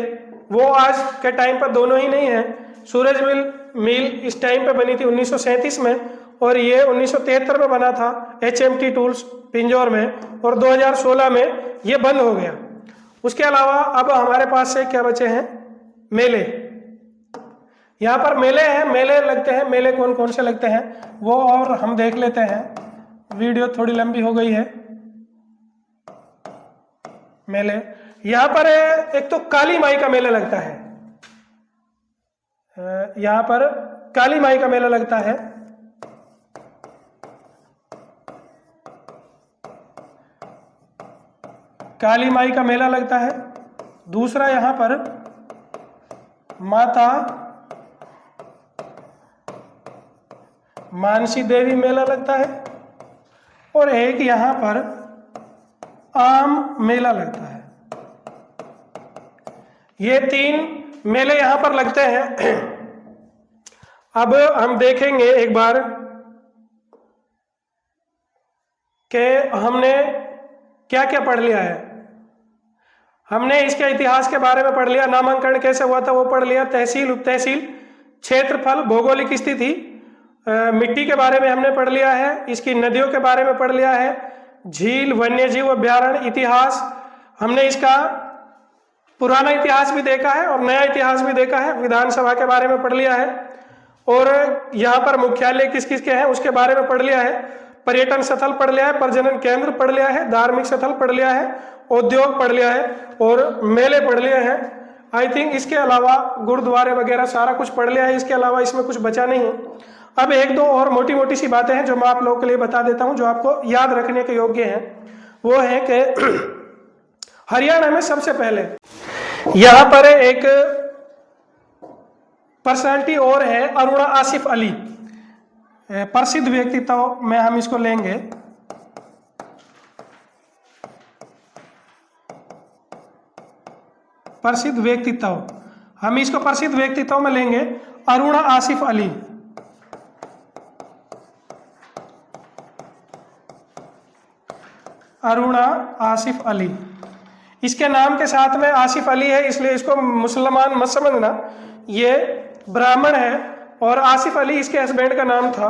वो आज के टाइम पर दोनों ही नहीं है। सूरज मिल इस टाइम पे बनी थी 1937 में और ये 1973 में बना था HMT टूल्स पिंजौर में, और 2016 में ये बंद हो गया। उसके अलावा अब हमारे पास से क्या बचे हैं, मेले। यहाँ पर मेले हैं, मेले लगते हैं। मेले कौन कौन से लगते हैं वो और हम देख लेते हैं। वीडियो थोड़ी लंबी हो गई है। मेले यहाँ पर एक तो काली माई का मेला लगता है। यहाँ पर काली माई का मेला लगता है। काली माई का मेला लगता है। दूसरा यहाँ पर माता मानसी देवी मेला लगता है और एक यहाँ पर आम मेला लगता है। ये 3 मेले यहाँ पर लगते हैं। अब हम देखेंगे एक बार कि हमने क्या क्या पढ़ लिया है। हमने इसके इतिहास के बारे में पढ़ लिया, नामांकन कैसे हुआ था वो पढ़ लिया, तहसील उप तहसील, क्षेत्रफल, भौगोलिक स्थिति, मिट्टी के बारे में हमने पढ़ लिया है, इसकी नदियों के बारे में पढ़ लिया है, झील, वन्यजीव अभ्यारण्य, इतिहास। हमने इसका पुराना इतिहास भी देखा है और नया इतिहास भी देखा है। विधानसभा के बारे में पढ़ लिया है और यहाँ पर मुख्यालय किस किस के हैं उसके बारे में पढ़ लिया है। पर्यटन स्थल पढ़ लिया है, प्रजनन केंद्र पढ़ लिया है, धार्मिक स्थल पढ़ लिया है, उद्योग पढ़ लिया है और मेले पढ़ लिए हैं। आई थिंक इसके अलावा गुरुद्वारे वगैरह सारा कुछ पढ़ लिया है। इसके अलावा इसमें कुछ बचा नहीं है। अब 1-2 और मोटी मोटी सी बातें हैं जो मैं आप लोगों के लिए बता देता हूं, जो आपको याद रखने के योग्य हैं। वो है कि हरियाणा में सबसे पहले यहाँ पर एक पर्सनालिटी और है, अरुणा आसिफ अली, प्रसिद्ध व्यक्तित्व में हम इसको लेंगे। प्रसिद्ध व्यक्तित्व, हम इसको प्रसिद्ध व्यक्तित्व में लेंगे, अरुणा आसिफ अली। अरुणा आसिफ अली, इसके नाम के साथ में आसिफ अली है इसलिए इसको मुसलमान मत समझना, ये ब्राह्मण है और आसिफ अली इसके हस्बैंड का नाम था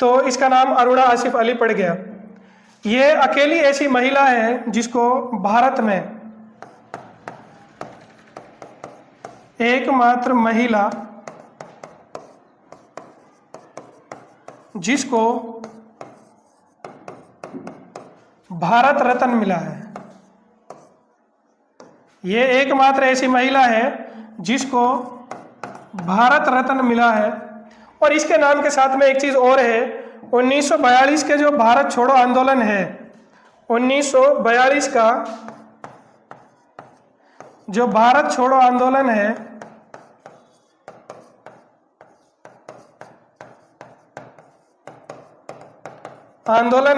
तो इसका नाम अरुणा आसिफ अली पड़ गया। ये अकेली ऐसी महिला है जिसको भारत में एकमात्र महिला जिसको भारत रत्न मिला है। ये एकमात्र ऐसी महिला है जिसको भारत रत्न मिला है। और इसके नाम के साथ में एक चीज और है, 1942 के जो भारत छोड़ो आंदोलन है, 1942 का जो भारत छोड़ो आंदोलन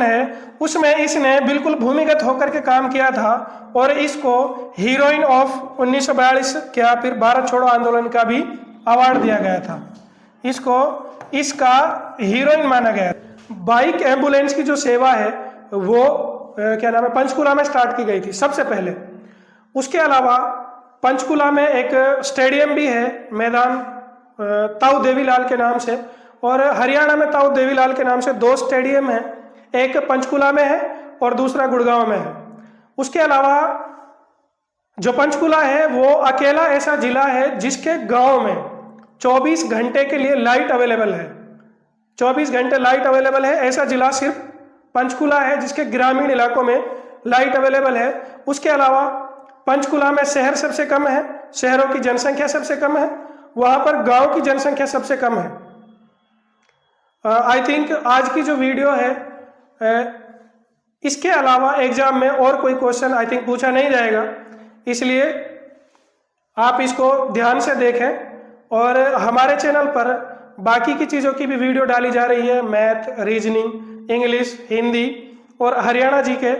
है, उसमें इसने बिल्कुल भूमिगत होकर के काम किया था और इसको हीरोइन ऑफ 1942 क्या फिर भारत छोड़ो आंदोलन का भी अवार्ड दिया गया था। इसको इसका हीरोइन माना गया। बाइक एम्बुलेंस की जो सेवा है वो क्या नाम है, पंचकुला में स्टार्ट की गई थी सबसे पहले। उसके अलावा पंचकुला में एक स्टेडियम भी है, मैदान ताऊ देवीलाल के नाम से, और हरियाणा में ताऊ देवीलाल के नाम से 2 स्टेडियम हैं, एक पंचकुला में है और दूसरा गुड़गांव में है। उसके अलावा जो पंचकुला है वो अकेला ऐसा जिला है जिसके गांव में 24 घंटे के लिए लाइट अवेलेबल है। 24 घंटे लाइट अवेलेबल है ऐसा जिला सिर्फ पंचकुला है, जिसके ग्रामीण इलाकों में लाइट अवेलेबल है। उसके अलावा पंचकुला में शहर सबसे कम है, शहरों की जनसंख्या सबसे कम है, वहां पर गांव की जनसंख्या सबसे कम है। आई थिंक आज की जो वीडियो है इसके अलावा एग्जाम में और कोई क्वेश्चन आई थिंक पूछा नहीं जाएगा, इसलिए आप इसको ध्यान से देखें। और हमारे चैनल पर बाकी की चीज़ों की भी वीडियो डाली जा रही है, मैथ, रीजनिंग, इंग्लिश, हिंदी और हरियाणा जीके,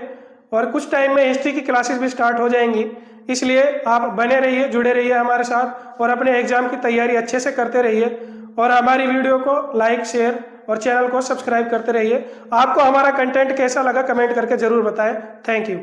और कुछ टाइम में हिस्ट्री की क्लासेस भी स्टार्ट हो जाएंगी। इसलिए आप बने रहिए, जुड़े रहिए हमारे साथ और अपने एग्जाम की तैयारी अच्छे से करते रहिए और हमारी वीडियो को लाइक, शेयर और चैनल को सब्सक्राइब करते रहिए। आपको हमारा कंटेंट कैसा लगा कमेंट करके ज़रूर बताएं। Thank you.